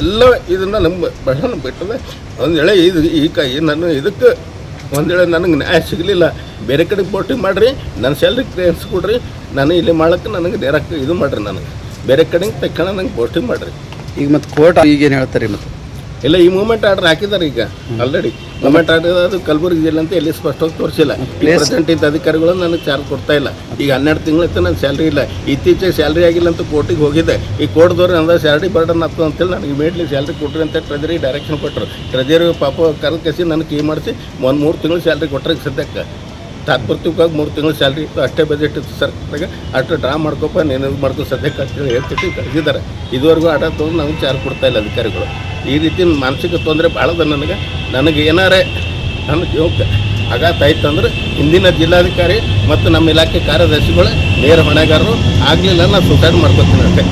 ಎಲ್ಲ ಇದನ್ನು ನಮ್ಮ ಬಹಳ ಬಿಟ್ಟದೆ. ಒಂದು ವೇಳೆ ನಾನು ಇದಕ್ಕೆ ಒಂದು ವೇಳೆ ನನಗೆ ನ್ಯಾಯ ಸಿಗಲಿಲ್ಲ, ಬೇರೆ ಕಡೆ ಪೋಸ್ಟಿಂಗ್ ಮಾಡಿರಿ, ನನ್ನ ಸ್ಯಾಲ್ರಿ ಕ್ಲಿಯರೆನ್ಸ್ ಕೊಡ್ರಿ, ನಾನು ಇಲ್ಲಿ ಮಾಡೋಕ್ಕೆ ನನಗೆ ನೇರಕ್ಕೆ ಇದು ಮಾಡಿರಿ, ನನಗೆ ಬೇರೆ ಕಡೆಗೆ ತಕ್ಷಣ ನಂಗೆ ಪೋಸ್ಟಿಂಗ್ ಮಾಡಿರಿ. ಈಗ ಮತ್ತು ಕೋರ್ಟ್ ಈಗೇನು ಹೇಳ್ತಾರೆ? ಮತ್ತು ಇಲ್ಲ, ಈ ಮೂವ್ಮೆಂಟ್ ಆರ್ಡರ್ ಹಾಕಿದ್ದಾರೆ. ಈಗ ಆಲ್ರೆಡಿ ಮೂವ್ಮೆಂಟ್ ಆರ್ಡರ್ ಅದು ಕಲಬುರಗಿ ಜಿಲ್ಲೆ ಅಂತ ಎಲ್ಲಿ ಸ್ಪಷ್ಟವಾಗಿ ತೋರಿಸಿಲ್ಲ. ಪ್ರೆಸೆಂಟ್ ಇದ್ದ ಅಧಿಕಾರಿಗಳು ನನಗೆ ಚಾರ್ಜ್ ಕೊಡ್ತಾ ಇಲ್ಲ. ಈಗ 12 ತಿಂಗಳಿಂದ ನನ್ನ ಸ್ಯಾಲ್ರಿ ಇಲ್ಲ. ಇತ್ತೀಚೆಗೆ ಸ್ಯಾಲ್ರಿ ಆಗಿಲ್ಲ ಅಂತ ಕೋರ್ಟಿಗೆ ಹೋಗಿದ್ದೆ. ಈ ಕೋರ್ಟ್ದವ್ರು ಅಂದ ಸ್ಯಾಲ್ರಿ ಬರ್ಡನ್ ಆಗ್ತದೆ ಅಂತೇಳಿ ನನಗೆ ಇಮಿಡಿಯೇಟ್ಲಿ ಸ್ಯಾಲ್ರಿ ಕೊಟ್ರಿ ಅಂತ ಟ್ರೆಜರಿ ಡೈರೆಕ್ಷನ್ ಕೊಟ್ಟರು. ಟ್ರೆಜರಿ ಪಾಪ ಕರೆದು ಕಸಿ ನನಗೆ ಕೀ ಮಾಡಿಸಿ 3 ತಿಂಗಳು ಸ್ಯಾಲ್ರಿ ಕೊಟ್ಟರೆ ಸದ್ಯಕ್ಕೆ ತಾತ್ಪರ್ಯವಾಗಿ 3 ತಿಂಗಳು ಸ್ಯಾಲ್ರಿ ಇತ್ತು. ಅಷ್ಟೇ ಬಜೆಟ್ ಇತ್ತು ಸರ್ಕಾರದಾಗ. ಅಷ್ಟು ಡ್ರಾ ಮಾಡ್ಕೊಪ್ಪ, ನೀನು ಇದು ಮಾಡ್ಕೊ ಸದ್ಯಕ್ಕೆ ಅಂತೇಳಿ ಹೇಳ್ತಿಟ್ಟು ಕಳಿಸಿದ್ದಾರೆ. ಇದುವರೆಗೂ ಆರ್ಡರ್ ತೊಗೊಂಡು ನಮಗೆ ಚಾರ್ಜ್ ಕೊಡ್ತಾ ಇಲ್ಲ ಅಧಿಕಾರಿಗಳು. ಈ ರೀತಿ ಮಾನಸಿಕ ತೊಂದರೆ ಭಾಳದ ನನಗೆ ಏನಾರೇ ನನ್ನ ಜೀವಕ್ಕೆ ಆಘಾತ ಆಯ್ತು ಅಂದ್ರೆ ಹಿಂದಿನ ಜಿಲ್ಲಾಧಿಕಾರಿ ಮತ್ತು ನಮ್ಮ ಇಲಾಖೆ ಕಾರ್ಯದರ್ಶಿಗಳು ನೇರ ಹೊಣೆಗಾರರು. ಆಗಲಿಲ್ಲ, ನಾನು ಸುಸೈಡ್ ಮಾಡ್ಕೊತೀನಿ ಅಷ್ಟೇ.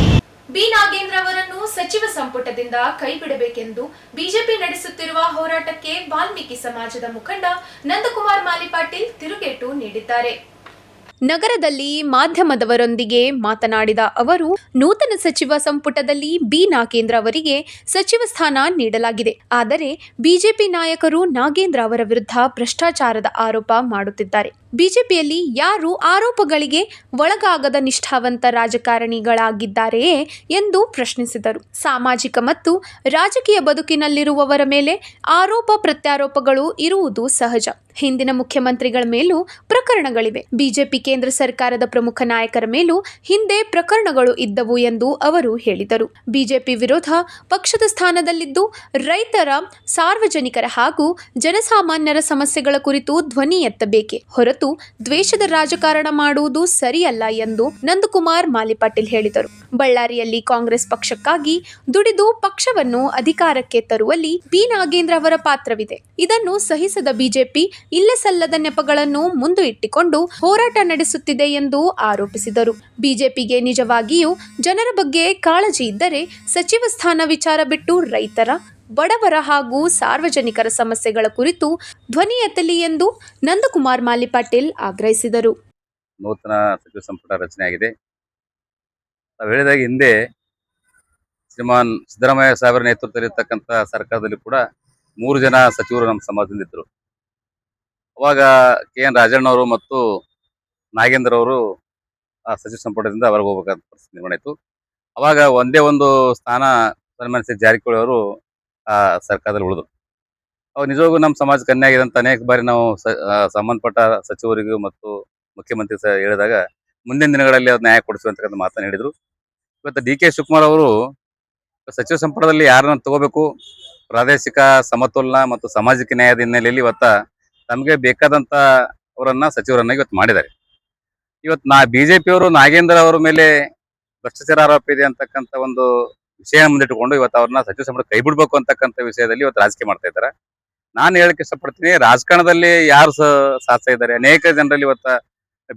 ಬಿ ನಾಗೇಂದ್ರ ಅವರನ್ನು ಸಚಿವ ಸಂಪುಟದಿಂದ ಕೈಬಿಡಬೇಕೆಂದು ಬಿಜೆಪಿ ನಡೆಸುತ್ತಿರುವ ಹೋರಾಟಕ್ಕೆ ವಾಲ್ಮೀಕಿ ಸಮಾಜದ ಮುಖಂಡ ನಂದಕುಮಾರ್ ಮಾಲಿಪಾಟೀಲ್ ತಿರುಗೇಟು ನೀಡಿದ್ದಾರೆ. ನಗರದಲ್ಲಿ ಮಾಧ್ಯಮದವರೊಂದಿಗೆ ಮಾತನಾಡಿದ ಅವರು, ನೂತನ ಸಚಿವ ಸಂಪುಟದಲ್ಲಿ ಬಿ ನಾಗೇಂದ್ರ ಅವರಿಗೆ ಸಚಿವ ಸ್ಥಾನ ನೀಡಲಾಗಿದೆ. ಆದರೆ ಬಿಜೆಪಿ ನಾಯಕರು ನಾಗೇಂದ್ರ ಅವರ ವಿರುದ್ಧ ಭ್ರಷ್ಟಾಚಾರದ ಆರೋಪ ಮಾಡುತ್ತಿದ್ದಾರೆ. ಬಿಜೆಪಿಯಲ್ಲಿ ಯಾರು ಆರೋಪಗಳಿಗೆ ಒಳಗಾಗದ ನಿಷ್ಠಾವಂತ ರಾಜಕಾರಣಿಗಳಾಗಿದ್ದಾರೆಯೇ ಎಂದು ಪ್ರಶ್ನಿಸಿದರು. ಸಾಮಾಜಿಕ ಮತ್ತು ರಾಜಕೀಯ ಬದುಕಿನಲ್ಲಿರುವವರ ಮೇಲೆ ಆರೋಪ ಪ್ರತ್ಯಾರೋಪಗಳು ಇರುವುದು ಸಹಜ. ಹಿಂದಿನ ಮುಖ್ಯಮಂತ್ರಿಗಳ ಮೇಲೂ ಪ್ರಕರಣಗಳಿವೆ. ಬಿಜೆಪಿ ಕೇಂದ್ರ ಸರ್ಕಾರದ ಪ್ರಮುಖ ನಾಯಕರ ಮೇಲೂ ಹಿಂದೆ ಪ್ರಕರಣಗಳು ಇದ್ದವು ಎಂದು ಅವರು ಹೇಳಿದರು. ಬಿಜೆಪಿ ವಿರೋಧ ಪಕ್ಷದ ಸ್ಥಾನದಲ್ಲಿದ್ದು ರೈತರ, ಸಾರ್ವಜನಿಕರ ಹಾಗೂ ಜನಸಾಮಾನ್ಯರ ಸಮಸ್ಯೆಗಳ ಕುರಿತು ಧ್ವನಿ ಎತ್ತಬೇಕೆ ಹೊರತು ದ್ವೇಷದ ರಾಜಕಾರಣ ಮಾಡುವುದು ಸರಿಯಲ್ಲ ಎಂದು ನಂದಕುಮಾರ್ ಮಾಲಿಪಾಟೀಲ್ ಹೇಳಿದರು. ಬಳ್ಳಾರಿಯಲ್ಲಿ ಕಾಂಗ್ರೆಸ್ ಪಕ್ಷಕ್ಕಾಗಿ ದುಡಿದು ಪಕ್ಷವನ್ನು ಅಧಿಕಾರಕ್ಕೆ ತರುವಲ್ಲಿ ಬಿ ನಾಗೇಂದ್ರ ಅವರ ಪಾತ್ರವಿದೆ. ಇದನ್ನು ಸಹಿಸದ ಬಿಜೆಪಿ ಇಲ್ಲಸಲ್ಲದ ನೆಪಗಳನ್ನು ಮುಂದೆ ಇಟ್ಟುಕೊಂಡು ಹೋರಾಟ ನಡೆಸುತ್ತಿದೆ ಎಂದು ಆರೋಪಿಸಿದರು. ಬಿಜೆಪಿಗೆ ನಿಜವಾಗಿಯೂ ಜನರ ಬಗ್ಗೆ ಕಾಳಜಿ ಇದ್ದರೆ ಸಚಿವ ಸ್ಥಾನ ವಿಚಾರ ಬಿಟ್ಟು ರೈತರ, ಬಡವರ ಹಾಗೂ ಸಾರ್ವಜನಿಕರ ಸಮಸ್ಯೆಗಳ ಕುರಿತು ಧ್ವನಿ ಎತ್ತಲಿ ಎಂದು ನಂದಕುಮಾರ್ ಮಾಲಿಪಾಟೀಲ್ ಆಗ್ರಹಿಸಿದರು. ನೂತನ ಸಚಿವ ಸಂಪುಟ ರಚನೆಯಾಗಿದೆ. ನಾವು ಹೇಳಿದಾಗ ಹಿಂದೆ ಶ್ರೀಮಾನ್ ಸಿದ್ದರಾಮಯ್ಯ ಸಾಹೇಬರ ನೇತೃತ್ವದಲ್ಲಿರ್ತಕ್ಕಂಥ ಸರ್ಕಾರದಲ್ಲಿ ಕೂಡ 3 ಜನ ಸಚಿವರು ನಮ್ಮ ಸಮಾಜದಿಂದ ಇದ್ದರು. ಅವಾಗ KN ರಾಜಣ್ಣವರು ಮತ್ತು ನಾಗೇಂದ್ರ ಅವರು ಆ ಸಚಿವ ಸಂಪುಟದಿಂದ ಹೊರಗೆ ಹೋಗ್ಬೇಕಂತ ಪರಿಸ್ಥಿತಿ ನಿರ್ಮಾಣ ಆಯಿತು. ಅವಾಗ ಒಂದೇ ಒಂದು ಸ್ಥಾನ ಸನ್ಮಾನ್ಯ ಶ್ರೀ ಜಾರಕಿಹೊಳಿ ಅವರು ಆ ಸರ್ಕಾರದಲ್ಲಿ ಉಳಿದ್ರು. ಅವಾಗ ನಿಜವಾಗೂ ನಮ್ಮ ಸಮಾಜಕ್ಕೆ ಅನ್ಯಾಯ ಆಗಿದೆ ಅಂತ ಅನೇಕ ಬಾರಿ ನಾವು ಸಂಬಂಧಪಟ್ಟ ಸಚಿವರಿಗೂ ಮತ್ತು ಮುಖ್ಯಮಂತ್ರಿ ಹೇಳಿದಾಗ ಮುಂದಿನ ದಿನಗಳಲ್ಲಿ ಅದು ನ್ಯಾಯ ಕೊಡಿಸುವಂತಕ್ಕಂಥ ಮಾತನ್ನು ಹೇಳಿದರು. ಇವತ್ತು ಡಿ.ಕೆ. ಶಿವಕುಮಾರ್ ಅವರು ಸಚಿವ ಸಂಪುಟದಲ್ಲಿ ಯಾರನ್ನ ತಗೋಬೇಕು, ಪ್ರಾದೇಶಿಕ ಸಮತೋಲನ ಮತ್ತು ಸಾಮಾಜಿಕ ನ್ಯಾಯದ ಹಿನ್ನೆಲೆಯಲ್ಲಿ ಇವತ್ತ ತಮಗೆ ಬೇಕಾದಂತ ಅವರನ್ನ ಸಚಿವರನ್ನ ಇವತ್ತು ಮಾಡಿದ್ದಾರೆ. ಇವತ್ತು ಬಿಜೆಪಿಯವರು ನಾಗೇಂದ್ರ ಅವರ ಮೇಲೆ ಭ್ರಷ್ಟಾಚಾರ ಆರೋಪ ಇದೆ ಅಂತಕ್ಕಂಥ ಒಂದು ವಿಷಯ ಮುಂದಿಟ್ಟುಕೊಂಡು ಇವತ್ತು ಅವ್ರನ್ನ ಸಚಿವ ಸಂಪುಟ ಕೈ ಬಿಡ್ಬೇಕು ಅಂತಕ್ಕಂಥ ವಿಷಯದಲ್ಲಿ ಇವತ್ತು ರಾಜಕೀಯ ಮಾಡ್ತಾ ಇದ್ದಾರೆ. ನಾನು ಹೇಳಕ್ ಇಷ್ಟಪಡ್ತೀನಿ, ರಾಜಕಾರಣದಲ್ಲಿ ಯಾರು ಸಾಧಿಸ್ತಾ ಇದ್ದಾರೆ, ಅನೇಕ ಜನರಲ್ಲಿ ಇವತ್ತ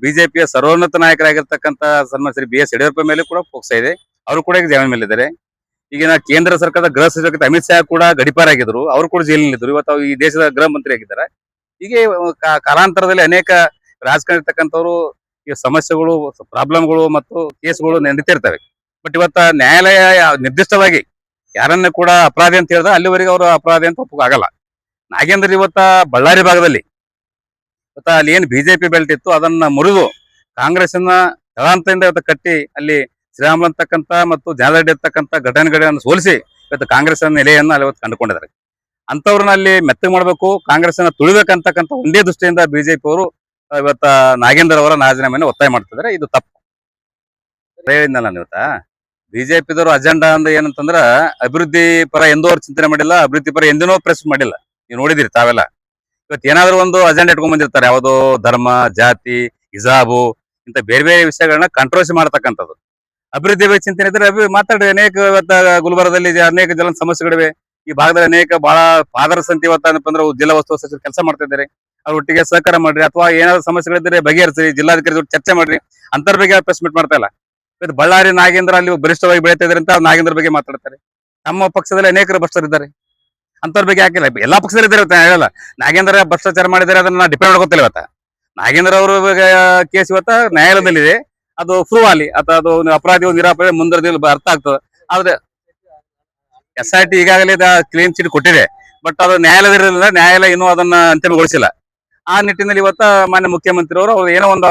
ಬಿಜೆಪಿಯ ಸರ್ವೋನ್ನತ ನಾಯಕರಾಗಿರ್ತಕ್ಕಂಥ ಸನ್ಮಾನ್ಯ ಶ್ರೀ ಬಿ.ಎಸ್. ಯಡಿಯೂರಪ್ಪ ಮೇಲೆ ಕೂಡ ಪೋಕ್ಸಾ ಇದೆ. ಅವರು ಕೂಡ ಈಗ ಜಾಮೀನು ಮೇಲಿದ್ದಾರೆ. ಈಗಿನ ಕೇಂದ್ರ ಸರ್ಕಾರದ ಗೃಹ ಸಚಿವ ಅಮಿತ್ ಶಾ ಕೂಡ ಗಡಿಪಾರಾಗಿದ್ರು, ಅವರು ಕೂಡ ಜೈಲಿನಲ್ಲಿದ್ದರು. ಇವತ್ತು ಈ ದೇಶದ ಗೃಹ ಮಂತ್ರಿ ಆಗಿದ್ದಾರೆ. ಹೀಗೆ ಕಾಲಾಂತರದಲ್ಲಿ ಅನೇಕ ರಾಜಕಾರಣ ಇರ್ತಕ್ಕಂಥವ್ರು ಈ ಸಮಸ್ಯೆಗಳು, ಪ್ರಾಬ್ಲಮ್ಗಳು ಮತ್ತು ಕೇಸ್ಗಳು ನಡೀತಿರ್ತವೆ. ಬಟ್ ಇವತ್ತ ನ್ಯಾಯಾಲಯ ನಿರ್ದಿಷ್ಟವಾಗಿ ಯಾರನ್ನ ಕೂಡ ಅಪರಾಧಿ ಅಂತ ಹೇಳಿದ್ರೆ ಅಲ್ಲಿವರೆಗೆ ಅವರು ಅಪರಾಧಿ ಅಂತ ಒಪ್ಪೋಕ್ಕಾಗಲ್ಲ. ನಾಗೇಂದ್ರ ಇವತ್ತ ಬಳ್ಳಾರಿ ಭಾಗದಲ್ಲಿ ಇವತ್ತ ಅಲ್ಲಿ ಏನ್ ಬಿಜೆಪಿ ಬೆಲ್ಟ್ ಇತ್ತು ಅದನ್ನ ಮುರಿದು ಕಾಂಗ್ರೆಸ್ನ ತಳಾಂತದಿಂದ ಇವತ್ತು ಕಟ್ಟಿ ಅಲ್ಲಿ ಶ್ರೀರಾಮುಲು ಅಂತಕ್ಕಂಥ ಮತ್ತು ಜಾಲರೆಡ್ಡಿ ಇರ್ತಕ್ಕಂಥ ಘಟನೆಗಳನ್ನು ಸೋಲಿಸಿ ಇವತ್ತು ಕಾಂಗ್ರೆಸ್ ನೆಲೆಯನ್ನು ಅಲ್ಲಿ ಇವತ್ತು ಕಂಡುಕೊಂಡಿದ್ದಾರೆ. ಅಂತವ್ರನ್ನ ಅಲ್ಲಿ ಮೆತ್ತಗೆ ಮಾಡಬೇಕು, ಕಾಂಗ್ರೆಸ್ ಅನ್ನ ತುಳಿಬೇಕಂತಕ್ಕಂಥ ಒಂದೇ ದೃಷ್ಟಿಯಿಂದ ಬಿಜೆಪಿ ಅವರು ಇವತ್ತ ನಾಗೇಂದ್ರ ಅವರ ರಾಜೀನಾಮೆಯನ್ನು ಒತ್ತಾಯ ಮಾಡ್ತಿದ್ದಾರೆ. ಇದು ತಪ್ಪು. ಹೇಳಿದ್ನಲ್ಲ ಇವತ್ತ ಬಿಜೆಪಿದವರು ಅಜೆಂಡಾ ಅಂದ್ರೆ ಏನಂತಂದ್ರ ಅಭಿವೃದ್ಧಿ ಪರ ಎಂದೂ ಅವ್ರು ಚಿಂತನೆ ಮಾಡಿಲ್ಲ, ಅಭಿವೃದ್ಧಿ ಪರ ಎಂದಿನೂ ಪ್ರೆಸ್ ಮಾಡಿಲ್ಲ. ನೀವು ನೋಡಿದಿರಿ ತಾವೆಲ್ಲ. ಇವತ್ತು ಏನಾದ್ರು ಒಂದು ಅಜೆಂಡಾ ಇಟ್ಕೊಂಡ್ ಬಂದಿರ್ತಾರೆ, ಯಾವುದೋ ಧರ್ಮ, ಜಾತಿ, ಹಿಜಾಬು ಇಂತ ಬೇರೆ ಬೇರೆ ವಿಷಯಗಳನ್ನ ಕಂಟ್ರೋವರ್ಸಿ ಮಾಡ್ತಕ್ಕಂಥದ್ದು. ಅಭಿವೃದ್ಧಿ ಬಗ್ಗೆ ಚಿಂತನೆ ಇದ್ರೆ ಮಾತಾಡ್ರಿ. ಅನೇಕ ಇವತ್ತು ಗುಲ್ಬರ್ಗದಲ್ಲಿ ಅನೇಕ ಜಲ ಸಮಸ್ಯೆಗಳಿವೆ. ಈ ಭಾಗದಲ್ಲಿ ಅನೇಕ ಬಹಳ ಪಾದರ ಸಂತಿ ಇವತ್ತಪ್ಪ ಅಂದ್ರೆ ಜಿಲ್ಲಾ ಉಸ್ತುವಾರಿ ಸಚಿವರು ಕೆಲಸ ಮಾಡ್ತಾ ಇದ್ದಾರೆ. ಅವ್ರ ಒಟ್ಟಿಗೆ ಸಹಕಾರ ಮಾಡ್ರಿ, ಅಥವಾ ಏನಾದ್ರು ಸಮಸ್ಯೆಗಳಿದ್ರೆ ಬಗೆಹರಿಸಿ, ಜಿಲ್ಲಾಧಿಕಾರಿ ಜೊತೆ ಚರ್ಚೆ ಮಾಡ್ರಿ. ಅಂತರ ಬಗ್ಗೆ ಪ್ರೆಸ್ ಮೀಟ್ ಮಾಡ್ತಾ ಇಲ್ಲ. ಇವತ್ತು ಬಳ್ಳಾರಿ ನಾಗೇಂದ್ರ ಅಲ್ಲಿ ಬಲಿಷ್ಠವಾಗಿ ಬೆಳೀತಾ ಇದ್ದಾರೆ ಅಂತ ನಾಗೇಂದ್ರ ಬಗ್ಗೆ ಮಾತಾಡ್ತಾರೆ. ನಮ್ಮ ಪಕ್ಷದಲ್ಲಿ ಅನೇಕರು ಭ್ರಷ್ಟರಿದ್ದಾರೆ, ಅಂತವ್ರ ಬಗ್ಗೆ ಹಾಕಿಲ್ಲ. ಎಲ್ಲಾ ಪಕ್ಷದಲ್ಲಿ ಇದ್ದಾರೆ ಹೇಳಲ್ಲ. ನಾಗೇಂದ್ರ ಭ್ರಷ್ಟಾಚಾರ ಮಾಡಿದರೆ ಅದನ್ನ ಡಿಪೆಂಡ್ ಮಾಡ್ಕೊತಿಲ್ಲ. ಇವತ್ತ ನಾಗೇಂದ್ರ ಅವರು ಕೇಸ್ ಇವತ್ತ ನ್ಯಾಯಾಲಯದಲ್ಲಿದೆ. ಅದು ಪ್ರೂವ್ ಆಗಲಿ ಅಥವಾ ಅದು ಅಪರಾಧಿ ನಿರಾಪರಾಧಿ ಮುಂದೆ ಅರ್ಥ ಆಗ್ತದೆ. ಆದ್ರೆ SIT ಈಗಾಗಲೇ ಕ್ಲೀನ್ ಚಿಟ್ ಕೊಟ್ಟಿದೆ. ಬಟ್ ಅದು ನ್ಯಾಯಾಲಯದಲ್ಲಿಲ್ಲ. ನ್ಯಾಯಾಲಯ ಇನ್ನೂ ಅದನ್ನ ಅಂತಿಮಗೊಳಿಸಿಲ್ಲ. ಆ ನಿಟ್ಟಿನಲ್ಲಿ ಇವತ್ತ ಮಾನ್ಯ ಮುಖ್ಯಮಂತ್ರಿ ಅವರು ಏನೋ ಒಂದು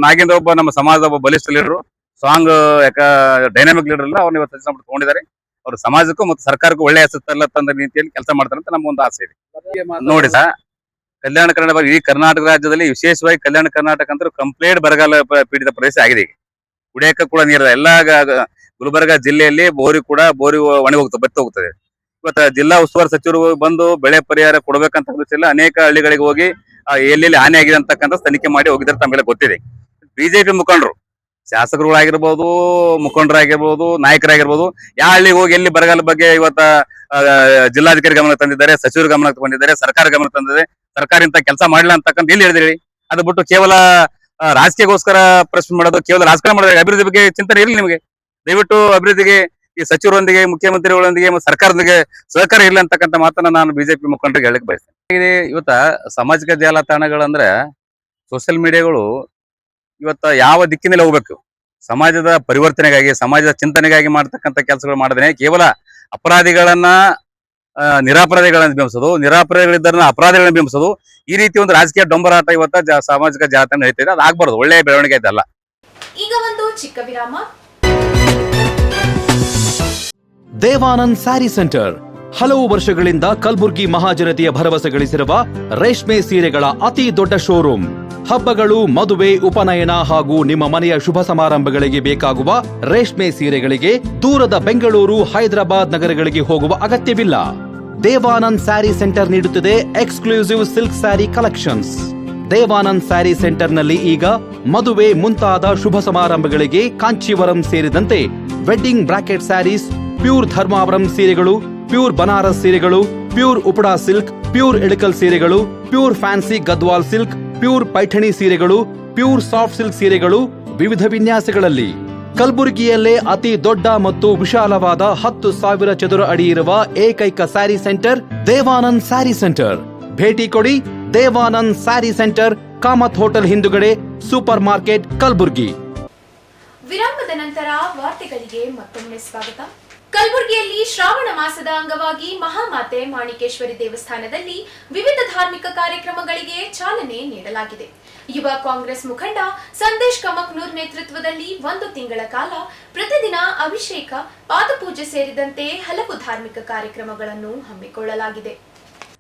ನಾಗೇಂದ್ರ ಒಬ್ಬ ನಮ್ಮ ಸಮಾಜದ ಒಬ್ಬ ಬಲಿಷ್ಠ ಲೀಡರ್, ಸ್ಟ್ರಾಂಗ್ ಡೈನಾಮಿಕ್ ಲೀಡರ್ ಅಲ್ಲ, ಅವ್ರನ್ನ ಇವತ್ತು ಸಚಿವ ತಗೊಂಡಿದ್ದಾರೆ. ಅವರು ಸಮಾಜಕ್ಕೂ ಮತ್ತು ಸರ್ಕಾರಕ್ಕೂ ಒಳ್ಳೆಯ ಹೆಸರು ತಂದ ರೀತಿಯಲ್ಲಿ ಕೆಲಸ ಮಾಡ್ತಾರೆ ಅಂತ ನಮ್ಮ ಒಂದು ಆಸೆ ಇದೆ. ನೋಡಿ ಸರ್, ಕಲ್ಯಾಣ ಕರ್ನಾಟಕ, ಈ ಕರ್ನಾಟಕ ರಾಜ್ಯದಲ್ಲಿ ವಿಶೇಷವಾಗಿ ಕಲ್ಯಾಣ ಕರ್ನಾಟಕ ಅಂತ ಕಂಪ್ಲೀಟ್ ಬರಗಾಲ ಪೀಡಿತ ಪ್ರದೇಶ ಆಗಿದೆ. ಈಗ ಕುಡಿಯಕ್ಕೆ ಕೂಡ ನೀರಿಲ್ಲ. ಎಲ್ಲಾ ಗುಲ್ಬರ್ಗ ಜಿಲ್ಲೆಯಲ್ಲಿ ಬೋರಿ ಒಣಗಿ ಹೋಗ್ತದೆ, ಬತ್ತಿ ಹೋಗ್ತದೆ. ಇವತ್ತು ಜಿಲ್ಲಾ ಉಸ್ತುವಾರಿ ಸಚಿವರು ಬಂದು ಬೆಳೆ ಪರಿಹಾರ ಕೊಡ್ಬೇಕಂತ ಅನೇಕ ಹಳ್ಳಿಗಳಿಗೆ ಹೋಗಿ ಎಲ್ಲೆಲ್ಲಿ ಹಾನಿ ಆಗಿದೆ ಅಂತಕ್ಕಂಥ ತನಿಖೆ ಮಾಡಿ ಹೋಗಿದ್ರೆ ತಮ್ಮೆಲ್ಲ ಗೊತ್ತಿದೆ. ಬಿಜೆಪಿ ಮುಖಂಡರು, ಶಾಸಕರುಗಳಾಗಿರ್ಬೋದು, ಮುಖಂಡರಾಗಿರ್ಬೋದು, ನಾಯಕರಾಗಿರ್ಬೋದು, ಯಾವ ಹಳ್ಳಿಗೆ ಹೋಗಿ ಎಲ್ಲಿ ಬರಗಾಲ ಬಗ್ಗೆ ಇವತ್ತ ಜಿಲ್ಲಾಧಿಕಾರಿ ಗಮನ ತಂದಿದ್ದಾರೆ, ಸಚಿವರು ಗಮನ ತಂದಿದ್ದಾರೆ, ಸರ್ಕಾರ ಗಮನ ತಂದಿದೆ. ಸರ್ಕಾರ ಇಂತ ಕೆಲಸ ಮಾಡಿಲ್ಲ ಅಂತಕ್ಕಂಥ ಎಲ್ಲಿ ಹೇಳಿದ್ರಿ? ಅದು ಬಿಟ್ಟು ಕೇವಲ ರಾಜಕೀಯಗೋಸ್ಕರ ಪ್ರಶ್ನೆ ಮಾಡೋದು, ಕೇವಲ ರಾಜಕಾರಣ ಮಾಡೋದು. ಅಭಿವೃದ್ಧಿ ಬಗ್ಗೆ ಚಿಂತನೆ ಇರಲಿ ನಿಮಗೆ. ದಯವಿಟ್ಟು ಅಭಿವೃದ್ಧಿಗೆ ಈ ಸಚಿವರೊಂದಿಗೆ, ಮುಖ್ಯಮಂತ್ರಿಗಳೊಂದಿಗೆ ಮತ್ತು ಸರ್ಕಾರದೊಂದಿಗೆ ಸಹಕಾರ ಇಲ್ಲ ಅಂತಕ್ಕಂಥ ಮಾತನ್ನ ನಾನು ಬಿಜೆಪಿ ಮುಖಂಡರಿಗೆ ಹೇಳಕ್ ಬಯಸ್ತೇನೆ. ಇವತ್ತ ಸಾಮಾಜಿಕ ಜಾಲತಾಣಗಳಂದ್ರೆ ಸೋಷಿಯಲ್ ಮೀಡಿಯಾಗಳು ಇವತ್ತ ಯಾವ ದಿಕ್ಕಿನಲ್ಲಿ ಹೋಗ್ಬೇಕು, ಸಮಾಜದ ಪರಿವರ್ತನೆಗಾಗಿ, ಸಮಾಜದ ಚಿಂತನೆಗಾಗಿ ಮಾಡ್ತಕ್ಕಂಥ ಕೆಲಸಗಳು ಮಾಡದೇನೆ ಕೇವಲ ಅಪರಾಧಿಗಳನ್ನ ನಿರಾಪರಾಧಿಗಳನ್ನ ಬಿಂಬಿಸೋದು, ನಿರಾಪರಾಧಿಗಳಿದ್ದರನ್ನ ಅಪರಾಧಿಗಳನ್ನ ಬಿಂಬಿಸೋದು, ಈ ರೀತಿ ಒಂದು ರಾಜಕೀಯ ಡೊಂಬರಾಟ ಇವತ್ತ ಸಾಮಾಜಿಕ ಜಾಲತಾಣ ನಡೀತಿದೆ. ಅದು ಆಗ್ಬಾರ್ದು, ಒಳ್ಳೆಯ ಬೆಳವಣಿಗೆ ಇದಲ್ಲ. ಈಗ ಒಂದು ಚಿಕ್ಕ ವಿರಾಮ. ದೇವಾನಂದ್ ಸ್ಯಾರಿ ಸೆಂಟರ್ ಹಲವು ವರ್ಷಗಳಿಂದ ಕಲಬುರ್ಗಿ ಮಹಾಜನತೆಯ ಭರವಸೆ ಗಳಿಸಿರುವ ರೇಷ್ಮೆ ಸೀರೆಗಳ ಅತಿ ದೊಡ್ಡ ಶೋರೂಮ್. ಹಬ್ಬಗಳು, ಮದುವೆ, ಉಪನಯನ ಹಾಗೂ ನಿಮ್ಮ ಮನೆಯ ಶುಭ ಸಮಾರಂಭಗಳಿಗೆ ಬೇಕಾಗುವ ರೇಷ್ಮೆ ಸೀರೆಗಳಿಗೆ ದೂರದ ಬೆಂಗಳೂರು, ಹೈದರಾಬಾದ್ ನಗರಗಳಿಗೆ ಹೋಗುವ ಅಗತ್ಯವಿಲ್ಲ. ದೇವಾನಂದ್ ಸ್ಯಾರಿ ಸೆಂಟರ್ ನೀಡುತ್ತಿದೆ exclusive silk sari collections. Devanand sari ಸೆಂಟರ್ನಲ್ಲಿ ಈಗ ಮದುವೆ ಮುಂತಾದ ಶುಭ ಸಮಾರಂಭಗಳಿಗೆ ಕಾಂಚೀವರಂ ಸೇರಿದಂತೆ wedding brocade saris, pure Dharmavaram ಸೀರೆಗಳು, ಪ್ಯೂರ್ ಬನಾರಸ್ ಸೀರೆಗಳು, pure Uppada silk, pure Ilkal ಸೀರೆಗಳು, pure fancy Gadwal silk, pure Paithani ಸೀರೆಗಳು, ಪ್ಯೂರ್ ಸಾಫ್ಟ್ ಸಿಲ್ಕ್ ಸೀರೆಗಳು ವಿವಿಧ ವಿನ್ಯಾಸಗಳಲ್ಲಿ. ಕಲಬುರಗಿಯಲ್ಲೇ ಅತಿ ದೊಡ್ಡ ಮತ್ತು ವಿಶಾಲವಾದ 10,000 ಚದುರ ಅಡಿ ಇರುವ ಏಕೈಕ ಸ್ಯಾರಿ ಸೆಂಟರ್ ದೇವಾನಂದ್ ಸ್ಯಾರಿ ಸೆಂಟರ್. ಭೇಟಿ ಕೊಡಿ. ದೇವಾನಂದ್ ಸ್ಯಾರಿ ಸೆಂಟರ್, ಕಾಮತ್ ಹೋಟೆಲ್ ಹಿಂದುಗಡೆ, ಸೂಪರ್ ಮಾರ್ಕೆಟ್, ಕಲಬುರ್ಗಿ. ವಿರಾಮದ ನಂತರ ವಾರ್ತೆಗಳಿಗೆ ಮತ್ತೊಮ್ಮೆ ಸ್ವಾಗತ. ಕಲಬುರಗಿಯಲ್ಲಿ ಶ್ರಾವಣ ಮಾಸದ ಅಂಗವಾಗಿ ಮಹಾಮಾತೆ ಮಾಣಿಕೇಶ್ವರಿ ದೇವಸ್ಥಾನದಲ್ಲಿ ವಿವಿಧ ಧಾರ್ಮಿಕ ಕಾರ್ಯಕ್ರಮಗಳಿಗೆ ಚಾಲನೆ ನೀಡಲಾಗಿದೆ. ಯುವ ಕಾಂಗ್ರೆಸ್ ಮುಖಂಡ ಸಂದೇಶ್ ಕಮಕ್ನೂರ್ ನೇತೃತ್ವದಲ್ಲಿ 1 ತಿಂಗಳ ಕಾಲ ಪ್ರತಿದಿನ ಅಭಿಷೇಕ, ಪಾದಪೂಜೆ ಸೇರಿದಂತೆ ಹಲವು ಧಾರ್ಮಿಕ ಕಾರ್ಯಕ್ರಮಗಳನ್ನು ಹಮ್ಮಿಕೊಳ್ಳಲಾಗಿದೆ.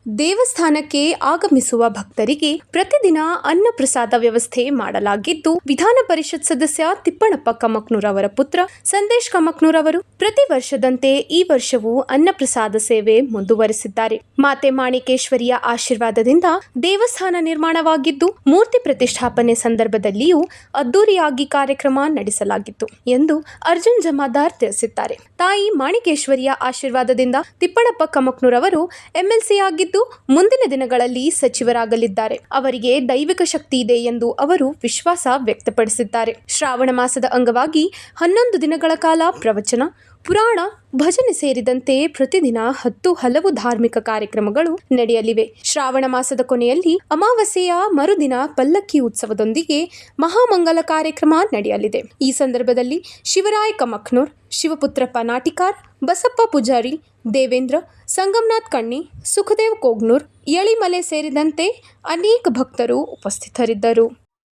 ದೇವಸ್ಥಾನಕ್ಕೆ ಆಗಮಿಸುವ ಭಕ್ತರಿಗೆ ಪ್ರತಿದಿನ ಅನ್ನ ಪ್ರಸಾದ ವ್ಯವಸ್ಥೆ ಮಾಡಲಾಗಿದ್ದು, ವಿಧಾನ ಪರಿಷತ್ ಸದಸ್ಯ ತಿಪ್ಪಣಪ್ಪ ಕಮಕ್ನೂರ್ ಅವರ ಪುತ್ರ ಸಂದೇಶ್ ಕಮಕ್ನೂರ್ ಅವರು ಪ್ರತಿ ವರ್ಷದಂತೆ ಈ ವರ್ಷವೂ ಅನ್ನ ಪ್ರಸಾದ ಸೇವೆ ಮುಂದುವರೆಸಿದ್ದಾರೆ. ಮಾತೆ ಮಾಣಿಕೇಶ್ವರಿಯ ಆಶೀರ್ವಾದದಿಂದ ದೇವಸ್ಥಾನ ನಿರ್ಮಾಣವಾಗಿದ್ದು, ಮೂರ್ತಿ ಪ್ರತಿಷ್ಠಾಪನೆ ಸಂದರ್ಭದಲ್ಲಿಯೂ ಅದ್ದೂರಿಯಾಗಿ ಕಾರ್ಯಕ್ರಮ ನಡೆಸಲಾಗಿತ್ತು ಎಂದು ಅರ್ಜುನ್ ಜಮಾದಾರ್ ತಿಳಿಸಿದ್ದಾರೆ. ತಾಯಿ ಮಾಣಿಕೇಶ್ವರಿಯ ಆಶೀರ್ವಾದದಿಂದ ತಿಪ್ಪಣಪ್ಪ ಕಮಕ್ನೂರ್ ಅವರು ಎಂಎಲ್ಸಿ ಆಗಿದ್ದು, ಮುಂದಿನ ದಿನಗಳಲ್ಲಿ ಸಚಿವರಾಗಲಿದ್ದಾರೆ. ಅವರಿಗೆ ದೈವಿಕ ಶಕ್ತಿ ಇದೆ ಎಂದು ಅವರು ವಿಶ್ವಾಸ ವ್ಯಕ್ತಪಡಿಸಿದ್ದಾರೆ. ಶ್ರಾವಣ ಮಾಸದ ಅಂಗವಾಗಿ 11 ದಿನಗಳ ಕಾಲ ಪ್ರವಚನ, ಪುರಾಣ, ಭಜನೆ ಸೇರಿದಂತೆ ಪ್ರತಿದಿನ 10 ಹಲವು ಧಾರ್ಮಿಕ ಕಾರ್ಯಕ್ರಮಗಳು ನಡೆಯಲಿವೆ. ಶ್ರಾವಣ ಮಾಸದ ಕೊನೆಯಲ್ಲಿ ಅಮಾವಾಸ್ಯೆಯ ಮರುದಿನ ಪಲ್ಲಕ್ಕಿ ಉತ್ಸವದೊಂದಿಗೆ ಮಹಾಮಂಗಲ ಕಾರ್ಯಕ್ರಮ ನಡೆಯಲಿದೆ. ಈ ಸಂದರ್ಭದಲ್ಲಿ ಶಿವರಾಯ್ ಕಮಕ್ನೂರ್, ಶಿವಪುತ್ರಪ್ಪ ನಾಟಿಕಾರ್, ಬಸಪ್ಪ ಪೂಜಾರಿ, ದೇವೇಂದ್ರ, ಸಂಗಮನಾಥ್ ಕಣ್ಣಿ, ಸುಖದೇವ್ ಕೋಗ್ನೂರ್, ಯಳಿಮಲೆ ಸೇರಿದಂತೆ ಅನೇಕ ಭಕ್ತರು ಉಪಸ್ಥಿತರಿದ್ದರು.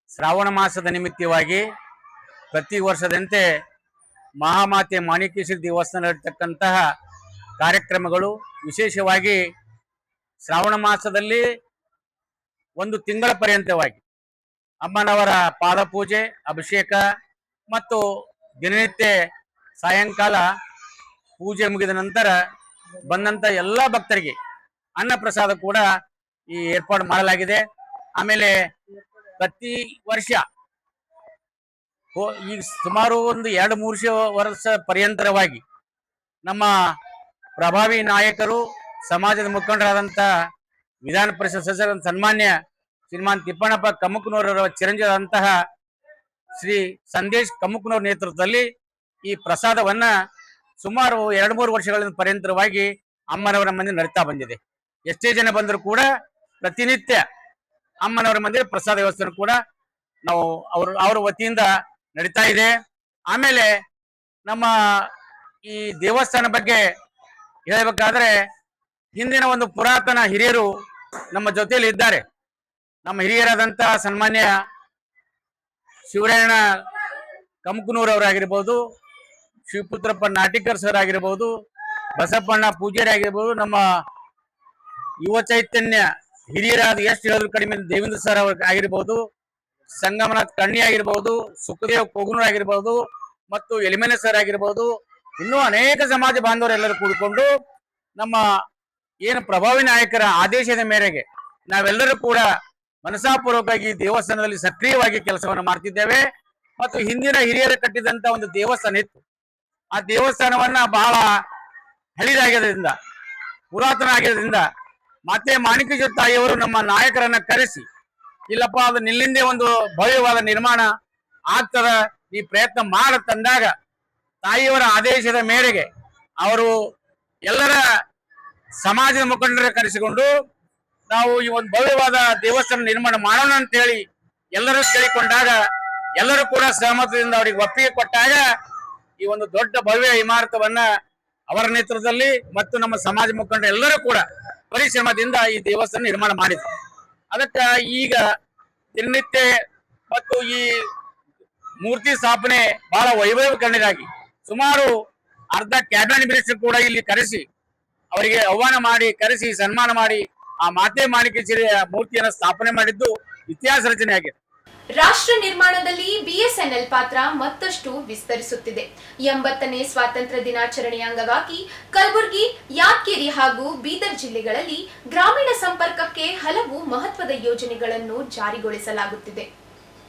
ಶ್ರಾವಣ ಮಾಸದ ನಿಮಿತ್ತವಾಗಿ ಪ್ರತಿ ವರ್ಷದಂತೆ ಮಹಾಮಾತೆ ಮಾಣಿಕೇಶ್ವರಿ ದೇವಸ್ಥಾನ ನಡೀತಕ್ಕಂತಹ ಕಾರ್ಯಕ್ರಮಗಳು, ವಿಶೇಷವಾಗಿ ಶ್ರಾವಣ ಮಾಸದಲ್ಲಿ 1 ತಿಂಗಳ ಪರ್ಯಂತವಾಗಿ ಅಮ್ಮನವರ ಪಾದಪೂಜೆ, ಅಭಿಷೇಕ ಮತ್ತು ದಿನನಿತ್ಯ ಸಾಯಂಕಾಲ ಪೂಜೆ ಮುಗಿದ ನಂತರ ಬಂದಂಥ ಎಲ್ಲ ಭಕ್ತರಿಗೆ ಅನ್ನ ಪ್ರಸಾದ ಕೂಡ ಈ ಏರ್ಪಾಡು ಮಾಡಲಾಗಿದೆ. ಆಮೇಲೆ ಪ್ರತಿ ವರ್ಷ ಈ ಸುಮಾರು ಒಂದು 2-3 ವರ್ಷ ಪರ್ಯಂತರವಾಗಿ ನಮ್ಮ ಪ್ರಭಾವಿ ನಾಯಕರು, ಸಮಾಜದ ಮುಖಂಡರಾದಂಥ ವಿಧಾನ ಪರಿಷತ್ ಸದಸ್ಯರ ಸನ್ಮಾನ್ಯ ಶ್ರೀಮಾನ್ ತಿಪ್ಪಣಪ್ಪ ಕಮಕ್ನೂರವರ ಚಿರಂಜೀವಿಯಾದಂತಹ ಶ್ರೀ ಸಂದೇಶ್ ಕಮಕ್ನೂರ್ ನೇತೃತ್ವದಲ್ಲಿ ಈ ಪ್ರಸಾದವನ್ನ ಸುಮಾರು 2-3 ವರ್ಷಗಳಿಂದ ಪರ್ಯಂತರವಾಗಿ ಅಮ್ಮನವರ ಮಂದಿರ ನಡೀತಾ ಬಂದಿದೆ. ಎಷ್ಟೇ ಜನ ಬಂದರೂ ಕೂಡ ಪ್ರತಿನಿತ್ಯ ಅಮ್ಮನವರ ಮಂದಿರ ಪ್ರಸಾದ ವ್ಯವಸ್ಥೆ ಕೂಡ ನಾವು ಅವರ ವತಿಯಿಂದ ನಡೀತಾ ಇದೆ. ಆಮೇಲೆ ನಮ್ಮ ಈ ದೇವಸ್ಥಾನ ಬಗ್ಗೆ ಹೇಳಬೇಕಾದ್ರೆ, ಹಿಂದಿನ ಒಂದು ಪುರಾತನ ಹಿರಿಯರು ನಮ್ಮ ಜೊತೆಯಲ್ಲಿ ಇದ್ದಾರೆ. ನಮ್ಮ ಹಿರಿಯರಾದಂಥ ಸನ್ಮಾನ್ಯ ಶಿವರಾಯಣ್ಣ ಕಮಕ್ನೂರ್ ಅವರಾಗಿರ್ಬೋದು, ಶಿವಪುತ್ರಪ್ಪ ನಾಟಿಕರ್ ಸರ್ ಆಗಿರ್ಬೋದು, ಬಸಪ್ಪಣ್ಣ ಪೂಜಾರಿ ಆಗಿರ್ಬೋದು, ನಮ್ಮ ಯುವ ಚೈತನ್ಯ ಹಿರಿಯರಾದ ಎಷ್ಟು ಹೇಳಿದ್ರು ಕಡಿಮೆ ದೇವೇಂದ್ರ ಸರ್ ಅವ್ರ ಆಗಿರ್ಬೋದು, ಸಂಗಮನಾಥ್ ಕಣ್ಣಿ ಆಗಿರ್ಬೋದು, ಸುಖದೇವ್ ಕೋಗ್ನೂರ್ ಆಗಿರ್ಬೋದು, ಮತ್ತು ಯಳಿಮಲೆ ಸರ್ ಆಗಿರ್ಬೋದು, ಇನ್ನೂ ಅನೇಕ ಸಮಾಜ ಬಾಂಧವರೆಲ್ಲರೂ ಕೂಡಿಕೊಂಡು ನಮ್ಮ ಏನು ಪ್ರಭಾವಿ ನಾಯಕರ ಆದೇಶದ ಮೇರೆಗೆ ನಾವೆಲ್ಲರೂ ಕೂಡ ಮನಸಾಪೂರ್ವಕವಾಗಿ ದೇವಸ್ಥಾನದಲ್ಲಿ ಸಕ್ರಿಯವಾಗಿ ಕೆಲಸವನ್ನು ಮಾಡ್ತಿದ್ದೇವೆ. ಮತ್ತು ಹಿಂದಿನ ಹಿರಿಯರು ಕಟ್ಟಿದಂತ ಒಂದು ದೇವಸ್ಥಾನ ಇತ್ತು. ಆ ದೇವಸ್ಥಾನವನ್ನ ಬಹಳ ಹಳಿದಾಗಿದ್ದರಿಂದ, ಪುರಾತನ ಆಗಿರೋದ್ರಿಂದ ಮಾತೆ ಮಾಣಿಕೇಶ್ವರಿ ತಾಯಿಯವರು ನಮ್ಮ ನಾಯಕರನ್ನ ಕರೆಸಿ, ಇಲ್ಲಪ್ಪ ಅದು ನಿಲ್ಲಿಂದೇ ಒಂದು ಭವ್ಯವಾದ ನಿರ್ಮಾಣ ಆಗ್ತದ, ಈ ಪ್ರಯತ್ನ ಮಾಡತಂದಾಗ ತಾಯಿಯವರ ಆದೇಶದ ಮೇರೆಗೆ ಅವರು ಎಲ್ಲರ ಸಮಾಜದ ಮುಖಂಡರ ಕರೆಸಿಕೊಂಡು ನಾವು ಈ ಒಂದು ಭವ್ಯವಾದ ದೇವಸ್ಥಾನ ನಿರ್ಮಾಣ ಮಾಡೋಣ ಅಂತ ಹೇಳಿ ಎಲ್ಲರೂ ಕೇಳಿಕೊಂಡಾಗ ಎಲ್ಲರೂ ಕೂಡ ಸಹಮತದಿಂದ ಅವರಿಗೆ ಒಪ್ಪಿಗೆ ಕೊಟ್ಟಾಗ ಈ ಒಂದು ದೊಡ್ಡ ಭವ್ಯ ಇಮಾರತವನ್ನ ಅವರ ನೇತೃತ್ವದಲ್ಲಿ ಮತ್ತು ನಮ್ಮ ಸಮಾಜ ಮುಖಂಡರು ಎಲ್ಲರೂ ಕೂಡ ಪರಿಶ್ರಮದಿಂದ ಈ ದೇವಸ್ಥಾನ ನಿರ್ಮಾಣ ಮಾಡಿದ್ರು. ಅದಕ್ಕೆ ಈಗ ದಿನನಿತ್ಯ ಮತ್ತು ಈ ಮೂರ್ತಿ ಸ್ಥಾಪನೆ ಬಹಳ ವೈಭವೀಕರಣರಾಗಿ ಸುಮಾರು ಅರ್ಧ ಕ್ಯಾಬಿನೆಟ್ ಮಿನಿಸ್ಟರ್ ಕೂಡ ಇಲ್ಲಿ ಕರೆಸಿ ಅವರಿಗೆ ಆಹ್ವಾನ ಮಾಡಿ ಕರೆಸಿ ಸನ್ಮಾನ ಮಾಡಿ ಆ ಮಾತೆ ಮಾಣಿಕೇಶ್ವರಿಯ ಮೂರ್ತಿಯನ್ನು ಸ್ಥಾಪನೆ ಮಾಡಿದ್ದು ಇತಿಹಾಸ ರಚನೆಯಾಗಿದೆ. ರಾಷ್ಟ್ರ ನಿರ್ಮಾಣದಲ್ಲಿ ಬಿಎಸ್ಎನ್ಎಲ್ ಪಾತ್ರ ಮತ್ತಷ್ಟು ವಿಸ್ತರಿಸುತ್ತಿದೆ. 80ನೇ ಸ್ವಾತಂತ್ರ್ಯ ದಿನಾಚರಣೆಯ ಅಂಗವಾಗಿ ಕಲಬುರಗಿ, ಯಾದಗಿರಿ ಹಾಗೂ ಬೀದರ್ ಜಿಲ್ಲೆಗಳಲ್ಲಿ ಗ್ರಾಮೀಣ ಸಂಪರ್ಕಕ್ಕೆ ಹಲವು ಮಹತ್ವದ ಯೋಜನೆಗಳನ್ನು ಜಾರಿಗೊಳಿಸಲಾಗುತ್ತಿದೆ.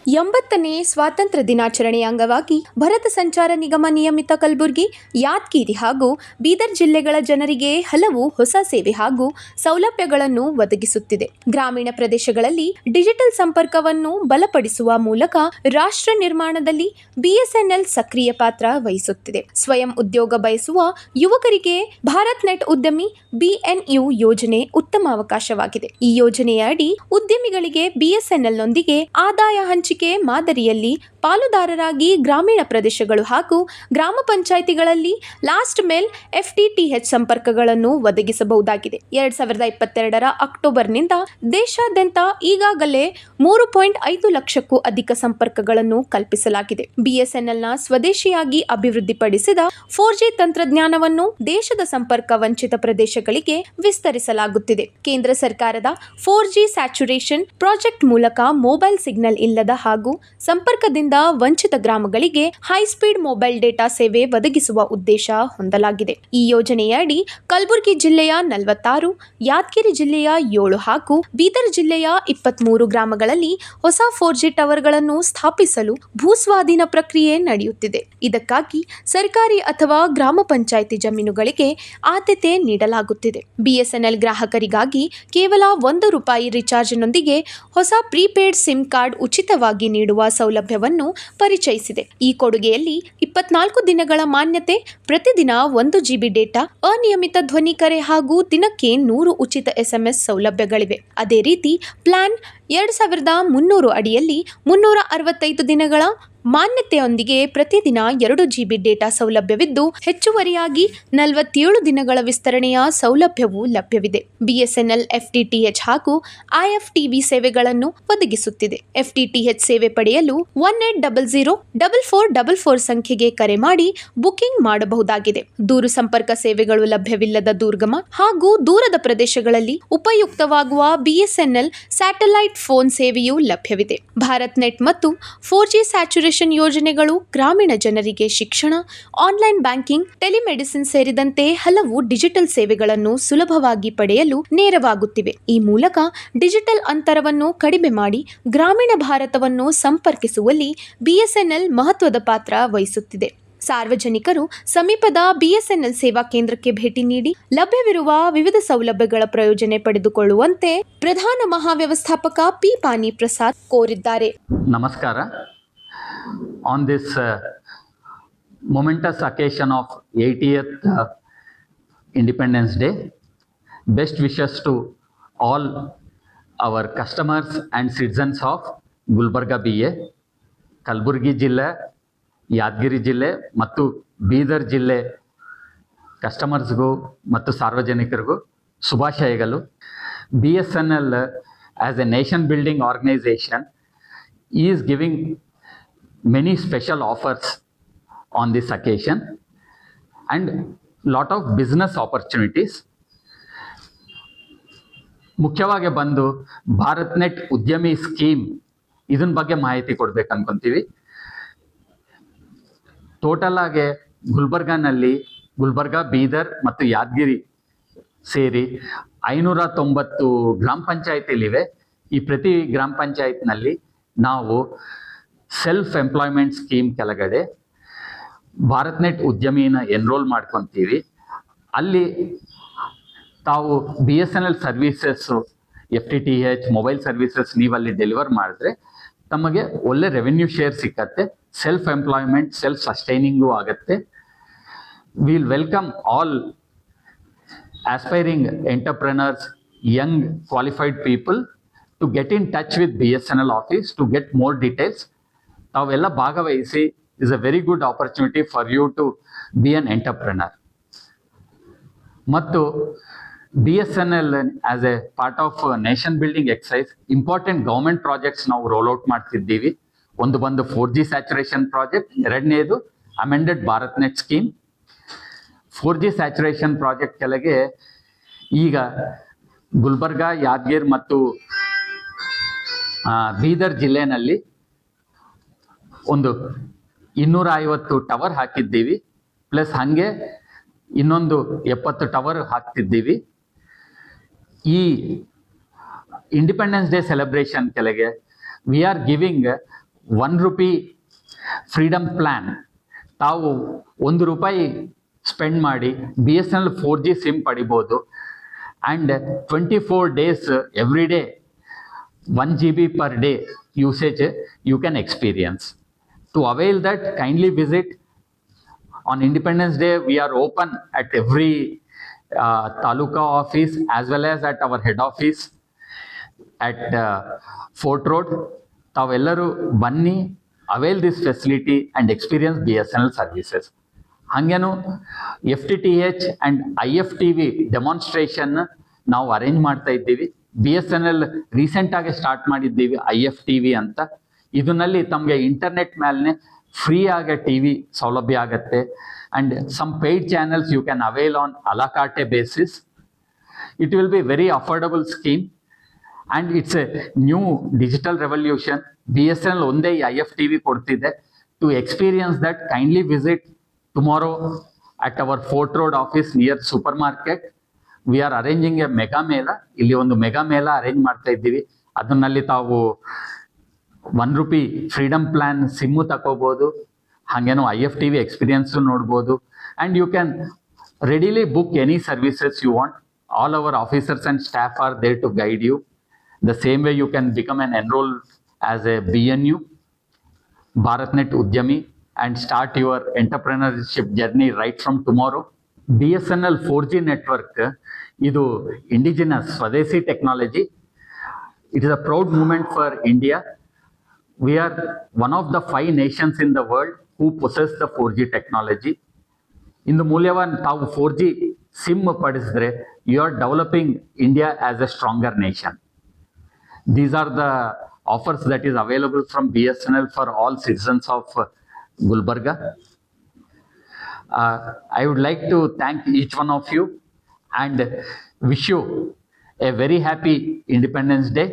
80ನೇ ಸ್ವಾತಂತ್ರ್ಯ ದಿನಾಚರಣೆಯ ಅಂಗವಾಗಿ ಭಾರತ ಸಂಚಾರ ನಿಗಮ ನಿಯಮಿತ ಕಲಬುರಗಿ, ಯಾದಗಿರಿ ಹಾಗೂ ಬೀದರ್ ಜಿಲ್ಲೆಗಳ ಜನರಿಗೆ ಹಲವು ಹೊಸ ಸೇವೆ ಹಾಗೂ ಸೌಲಭ್ಯಗಳನ್ನು ಒದಗಿಸುತ್ತಿದೆ. ಗ್ರಾಮೀಣ ಪ್ರದೇಶಗಳಲ್ಲಿ ಡಿಜಿಟಲ್ ಸಂಪರ್ಕವನ್ನು ಬಲಪಡಿಸುವ ಮೂಲಕ ರಾಷ್ಟ್ರ ನಿರ್ಮಾಣದಲ್ಲಿ ಬಿಎಸ್ಎನ್ಎಲ್ ಸಕ್ರಿಯ ಪಾತ್ರ ವಹಿಸುತ್ತಿದೆ. ಸ್ವಯಂ ಉದ್ಯೋಗ ಬಯಸುವ ಯುವಕರಿಗೆ ಭಾರತ್ ನೆಟ್ ಉದ್ಯಮಿ BNU ಯೋಜನೆ ಉತ್ತಮ ಅವಕಾಶವಾಗಿದೆ. ಈ ಯೋಜನೆಯ ಅಡಿ ಉದ್ಯಮಿಗಳಿಗೆ ಬಿಎಸ್ಎನ್ಎಲ್ನೊಂದಿಗೆ ಆದಾಯ ಹಂಚಿಕೆ ಹಂಚಿಕೆ ಮಾದರಿಯಲ್ಲಿ ಪಾಲುದಾರರಾಗಿ ಗ್ರಾಮೀಣ ಪ್ರದೇಶಗಳು ಹಾಗೂ ಗ್ರಾಮ ಪಂಚಾಯಿತಿಗಳಲ್ಲಿ ಲಾಸ್ಟ್ ಮೇಲ್ FTTH ಸಂಪರ್ಕಗಳನ್ನು ಒದಗಿಸಬಹುದಾಗಿದೆ. 2022ರ ಅಕ್ಟೋಬರ್ನಿಂದ ದೇಶಾದ್ಯಂತ ಈಗಾಗಲೇ 3.5 ಲಕ್ಷಕ್ಕೂ ಅಧಿಕ ಸಂಪರ್ಕಗಳನ್ನು ಕಲ್ಪಿಸಲಾಗಿದೆ. BSNLನ ಸ್ವದೇಶಿಯಾಗಿ ಅಭಿವೃದ್ಧಿಪಡಿಸಿದ 4G ತಂತ್ರಜ್ಞಾನವನ್ನು ದೇಶದ ಸಂಪರ್ಕ ವಂಚಿತ ಪ್ರದೇಶಗಳಿಗೆ ವಿಸ್ತರಿಸಲಾಗುತ್ತಿದೆ. ಕೇಂದ್ರ ಸರ್ಕಾರದ 4G ಸ್ಯಾಚುರೇಷನ್ ಪ್ರಾಜೆಕ್ಟ್ ಮೂಲಕ ಮೊಬೈಲ್ ಸಿಗ್ನಲ್ ಇಲ್ಲದ ಹಾಗೂ ಸಂಪರ್ಕದಿಂದ ವಂಚಿತ ಗ್ರಾಮಗಳಿಗೆ ಹೈಸ್ಪೀಡ್ ಮೊಬೈಲ್ ಡೇಟಾ ಸೇವೆ ಒದಗಿಸುವ ಉದ್ದೇಶ ಹೊಂದಲಾಗಿದೆ. ಈ ಯೋಜನೆಯಡಿ ಕಲಬುರಗಿ ಜಿಲ್ಲೆಯ 46, ಯಾದಗಿರಿ ಜಿಲ್ಲೆಯ 7 ಹಾಗೂ ಬೀದರ್ ಜಿಲ್ಲೆಯ 23 ಗ್ರಾಮಗಳಲ್ಲಿ ಹೊಸ 4G ಟವರ್ಗಳನ್ನು ಸ್ಥಾಪಿಸಲು ಭೂಸ್ವಾಧೀನ ಪ್ರಕ್ರಿಯೆ ನಡೆಯುತ್ತಿದೆ. ಇದಕ್ಕಾಗಿ ಸರ್ಕಾರಿ ಅಥವಾ ಗ್ರಾಮ ಪಂಚಾಯಿತಿ ಜಮೀನುಗಳಿಗೆ ಆದ್ಯತೆ ನೀಡಲಾಗುತ್ತಿದೆ. BSNL ಗ್ರಾಹಕರಿಗಾಗಿ ಕೇವಲ ₹1 ರಿಚಾರ್ಜ್ನೊಂದಿಗೆ ಹೊಸ ಪ್ರೀಪೇಡ್ ಸಿಮ್ ಕಾರ್ಡ್ ಉಚಿತವಾಗಿ ನೀಡುವ ಸೌಲಭ್ಯವನ್ನು ಪರಿಚಯಿಸಿದೆ. ಈ ಕೊಡುಗೆಯಲ್ಲಿ 24 ದಿನಗಳ ಮಾನ್ಯತೆ, ಪ್ರತಿದಿನ 1 GB ಡೇಟಾ, ಅನಿಯಮಿತ ಧ್ವನಿ ಕರೆ ಹಾಗೂ ದಿನಕ್ಕೆ 100 ಉಚಿತ SMS ಸೌಲಭ್ಯಗಳಿವೆ. ಅದೇ ರೀತಿ ಪ್ಲಾನ್ 2300 ಅಡಿಯಲ್ಲಿ 365 ದಿನಗಳ ಮಾನ್ಯತೆಯೊಂದಿಗೆ ಪ್ರತಿದಿನ 2 GB ಡೇಟಾ ಸೌಲಭ್ಯವಿದ್ದು, ಹೆಚ್ಚುವರಿಯಾಗಿ 47 ದಿನಗಳ ವಿಸ್ತರಣೆಯ ಸೌಲಭ್ಯವೂ ಲಭ್ಯವಿದೆ. BSNL FTTH ಹಾಗೂ IFTV ಸೇವೆಗಳನ್ನು ಒದಗಿಸುತ್ತಿದೆ. FTTH ಸೇವೆ ಪಡೆಯಲು 1800 ಸಂಖ್ಯೆಗೆ ಕರೆ ಮಾಡಿ ಬುಕಿಂಗ್ ಮಾಡಬಹುದಾಗಿದೆ. ದೂರ ಸಂಪರ್ಕ ಸೇವೆಗಳು ಲಭ್ಯವಿಲ್ಲದ ದುರ್ಗಮ ಹಾಗೂ ದೂರದ ಪ್ರದೇಶಗಳಲ್ಲಿ ಉಪಯುಕ್ತವಾಗುವ BSNL ಸ್ಯಾಟಲೈಟ್ ಫೋನ್ ಸೇವೆಯೂ ಲಭ್ಯವಿದೆ. ಭಾರತ್ ನೆಟ್ ಮತ್ತು 4G ಸ್ಯಾಚುರೇಷನ್ ಯೋಜನೆಗಳು ಗ್ರಾಮೀಣ ಜನರಿಗೆ ಶಿಕ್ಷಣ, ಆನ್ಲೈನ್ ಬ್ಯಾಂಕಿಂಗ್, ಟೆಲಿಮೆಡಿಸಿನ್ ಸೇರಿದಂತೆ ಹಲವು ಡಿಜಿಟಲ್ ಸೇವೆಗಳನ್ನು ಸುಲಭವಾಗಿ ಪಡೆಯಲು ನೆರವಾಗುತ್ತಿವೆ. ಈ ಮೂಲಕ ಡಿಜಿಟಲ್ ಅಂತರವನ್ನು ಕಡಿಮೆ ಮಾಡಿ ಗ್ರಾಮೀಣ ಭಾರತವನ್ನು ಸಂಪರ್ಕಿಸುವಲ್ಲಿ BSNL ಮಹತ್ವದ ಪಾತ್ರ ವಹಿಸುತ್ತಿದೆ. ಸಾರ್ವಜನಿಕರು ಸಮೀಪದ BSNL ಸೇವಾ ಕೇಂದ್ರಕ್ಕೆ ಭೇಟಿ ನೀಡಿ ಲಭ್ಯವಿರುವ ವಿವಿಧ ಸೌಲಭ್ಯಗಳ ಪ್ರಯೋಜನೆ ಪಡೆದುಕೊಳ್ಳುವಂತೆ ಪ್ರಧಾನ ಮಹಾವ್ಯವಸ್ಥಾಪಕ P. ಪಾನಿ ಪ್ರಸಾದ್ ಕೋರಿದ್ದಾರೆ. ನಮಸ್ಕಾರ. On this momentous occasion of 80th Independence Day, best wishes to all our customers and citizens of Gulbarga BA, Kalaburagi ಜಿಲ್ಲೆ, ಯಾದಗಿರಿ ಜಿಲ್ಲೆ ಮತ್ತು ಬೀದರ್ ಜಿಲ್ಲೆ ಕಸ್ಟಮರ್ಸ್ಗೂ ಮತ್ತು ಸಾರ್ವಜನಿಕರಿಗೂ ಶುಭಾಶಯಗಳು. BSNL as a nation building organization is giving many special offers on this occasion and lot of business opportunities. ಮುಖ್ಯವಾಗಿ ಬಂದು Bharat net ಉದ್ಯಮಿ scheme ಇದನ್ನ ಬಗ್ಗೆ ಮಾಹಿತಿ ಕೊಡ್ಬೇಕು ಅನ್ಕೊಂತೀವಿ. ಟೋಟಲ್ ಆಗಿ ಗುಲ್ಬರ್ಗಾ, ಬೀದರ್ ಮತ್ತು ಯಾದಗಿರಿ ಸೇರಿ 590 ಗ್ರಾಮ ಪಂಚಾಯತಿಲಿವೆ. ಈ ಪ್ರತಿ ಗ್ರಾಮ ಪಂಚಾಯತ್ನಲ್ಲಿ ನಾವು ಸೆಲ್ಫ್ ಎಂಪ್ಲಾಯ್ಮೆಂಟ್ ಸ್ಕೀಮ್ ಕೆಳಗಡೆ ಭಾರತ್ ನೆಟ್ ಉದ್ಯಮಿನ ಎನ್ರೋಲ್ ಮಾಡ್ಕೊತೀವಿ. ಅಲ್ಲಿ ತಾವು BSNL services, FTTH mobile services ನೀವಲ್ಲಿ ಡೆಲಿವರ್ ಮಾಡಿದ್ರೆ ತಮಗೆ ಒಳ್ಳೆ ರೆವೆನ್ಯೂ ಶೇರ್ ಸಿಕ್ಕತ್ತೆ, ಸೆಲ್ಫ್ ಎಂಪ್ಲಾಯ್ಮೆಂಟ್, ಸೆಲ್ಫ್ ಸಸ್ಟೈನಿಂಗು ಆಗುತ್ತೆ. Will welcome all aspiring entrepreneurs, young qualified people to get in touch with BSNL office to get more details. ತಾವೆಲ್ಲ ಭಾಗವಹಿಸಿ is a very good opportunity for you to be an entrepreneur. ಮತ್ತು BSNL as a part of nation building exercise important government projects ನಾವು roll out ಮಾಡ್ತಿದ್ದೀವಿ. ಒಂದು ಬಂದು 4G saturation project, ಎರಡನೇದು amended Bharat net scheme. 4G saturation project ಕೆಳಗೆ ಈಗ ಗುಲ್ಬರ್ಗಾ, ಯಾದಗಿರಿ ಮತ್ತು ಬೀದರ್ ಜಿಲ್ಲೆನಲ್ಲಿ ಒಂದು 250 ಟವರ್ ಹಾಕಿದ್ದೀವಿ. ಪ್ಲಸ್ ಹಾಗೆ ಇನ್ನೊಂದು 70 ಟವರ್ ಹಾಕ್ತಿದ್ದೀವಿ. ಈ ಇಂಡಿಪೆಂಡೆನ್ಸ್ ಡೇ ಸೆಲೆಬ್ರೇಷನ್ ಕೆಳಗೆ we are giving ₹1 freedom plan. ತಾವು ₹1 ಸ್ಪೆಂಡ್ ಮಾಡಿ BSNL 4G ಸಿಮ್ ಪಡಿಬೋದು. And 24 days every day 1 GB per day usage you can experience. To avail that, kindly visit. On Independence Day, we are open at every Taluka office as well as at our head office at Fort Road. ತಾವೆಲ್ಲರೂ ಬನ್ನಿ, avail this facility and experience BSNL services. ಹಾಗೇನು FTTH and IFTV demonstration ನಾವು arrange ಮಾಡ್ತಾ ಇದ್ದೀವಿ. BSNL ರೀಸೆಂಟಾಗಿ start ಮಾಡಿದ್ದೀವಿ IFTV ಅಂತ. ಇದರಲ್ಲಿ ತಮಗೆ ಇಂಟರ್ನೆಟ್ ಮೇಲೆ ಫ್ರೀ ಆಗಿ TV ಸೌಲಭ್ಯ ಆಗುತ್ತೆ. And some paid channels you can avail on a la carte basis. It will be very affordable scheme and it's a new digital revolution. BSNL ಒಂದೇ IFTV ಕೊಡ್ತಿದೆ. To experience that kindly visit tomorrow at our Fort Road office near supermarket. We are arranging a mega mela. ಇಲ್ಲಿ ಒಂದು mega ಮೇಳ arrange ಮಾಡ್ತಾ ಇದ್ದೀವಿ. ಅದನ್ನಲ್ಲಿ ತಾವು ₹1 freedom plan SIM ತಗೋಬಹುದು. ಹಾಗೇನೋ IFTV ಎಕ್ಸ್ಪೀರಿಯನ್ಸ್ ನೋಡ್ಬೋದು. And you can readily book any services you want. All our officers and staff are there to guide you. The same way you can become an enroll as a BNU, BharatNet Udyami, and start your entrepreneurship journey right from tomorrow. BSNL 4G network, idu indigenous Swadeshi technology. It is a proud moment for India. We are one of the 5 nations in the world who possess the 4G technology. In the Mulyavan tavu 4G SIM padisidre, you are developing India as a stronger nation. These are the offers that is available from BSNL for all citizens of Gulbarga. I would like to thank each one of you and wish you a very happy Independence Day.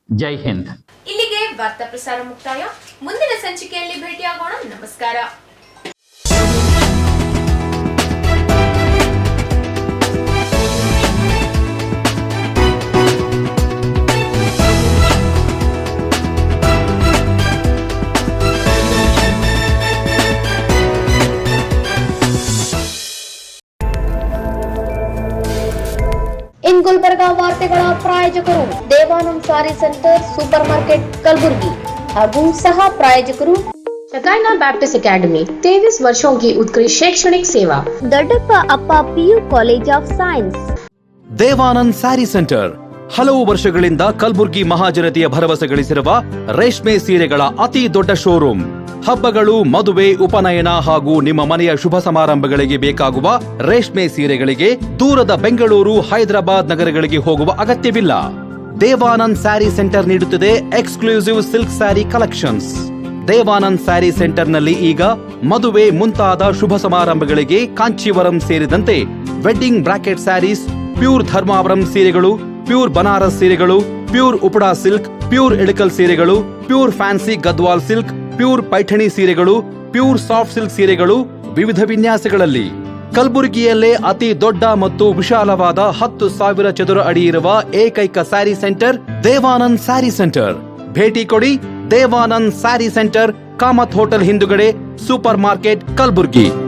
Jai Hind. ಇಲ್ಲಿಗೆ ವಾರ್ತಾ ಪ್ರಸಾರ ಮುಕ್ತಾಯ. ಮುಂದಿನ ಸಂಚಿಕೆಯಲ್ಲಿ ಭೇಟಿಯಾಗೋಣ. ನಮಸ್ಕಾರ. ಇನ್ ಗುಲ್ಬರ್ಗಾ ವಾರ್ತೆಗಳ ಪ್ರಾಯೋಜಕರು Devanand sari centre super market Kalaburagi ಹಾಗೂ ಸಹ ಪ್ರಾಯೋಜಕರು शकाइना बैप्टिस्ट अकेडमी 23 वर्षों की उत्कृष्ट शैक्षणिक सेवा दड्डप्पा अप्पा PU college of science. Devanand sari centre ಹಲವು ವರ್ಷಗಳಿಂದ ಕಲಬುರ್ಗಿ ಮಹಾಜನತೆಯ ಭರವಸೆ ಗಳಿಸಿರುವ ರೇಷ್ಮೆ ಸೀರೆಗಳ ಅತಿ ದೊಡ್ಡ ಶೋರೂಮ್. ಹಬ್ಬಗಳು, ಮದುವೆ, ಉಪನಯನ ಹಾಗೂ ನಿಮ್ಮ ಮನೆಯ ಶುಭ ಸಮಾರಂಭಗಳಿಗೆ ಬೇಕಾಗುವ ರೇಷ್ಮೆ ಸೀರೆಗಳಿಗೆ ದೂರದ ಬೆಂಗಳೂರು, ಹೈದರಾಬಾದ್ ನಗರಗಳಿಗೆ ಹೋಗುವ ಅಗತ್ಯವಿಲ್ಲ. ದೇವಾನಂದ್ ಸ್ಯಾರಿ ಸೆಂಟರ್ ನೀಡುತ್ತಿದೆ exclusive silk sari collections. Devanand sari ಸೆಂಟರ್ನಲ್ಲಿ ಈಗ ಮದುವೆ ಮುಂತಾದ ಶುಭ ಸಮಾರಂಭಗಳಿಗೆ ಕಾಂಚೀವರಂ ಸೇರಿದಂತೆ wedding brocade saris, pure Dharmavaram ಸೀರೆಗಳು, ಪ್ಯೂರ್ ಬನಾರಸ್ ಸೀರೆಗಳು, pure Uppada silk, pure Ilkal ಸೀರೆಗಳು, pure fancy Gadwal silk, pure Paithani ಸೀರೆಗಳು, ಪ್ಯೂರ್ ಸಾಫ್ಟ್ ಸಿಲ್ಕ್ ಸೀರೆಗಳು ವಿವಿಧ ವಿನ್ಯಾಸಗಳಲ್ಲಿ. ಕಲಬುರಗಿಯಲ್ಲೇ ಅತಿ ದೊಡ್ಡ ಮತ್ತು ವಿಶಾಲವಾದ 10,000 ಚದುರ ಅಡಿ ಇರುವ ಏಕೈಕ ಸ್ಯಾರಿ ಸೆಂಟರ್ ದೇವಾನಂದ್ ಸ್ಯಾರಿ ಸೆಂಟರ್. ಭೇಟಿ ಕೊಡಿ. ದೇವಾನಂದ್ ಸ್ಯಾರಿ ಸೆಂಟರ್, ಕಾಮತ್ ಹೋಟೆಲ್ ಹಿಂದುಗಡೆ, ಸೂಪರ್ ಮಾರ್ಕೆಟ್, ಕಲಬುರ್ಗಿ.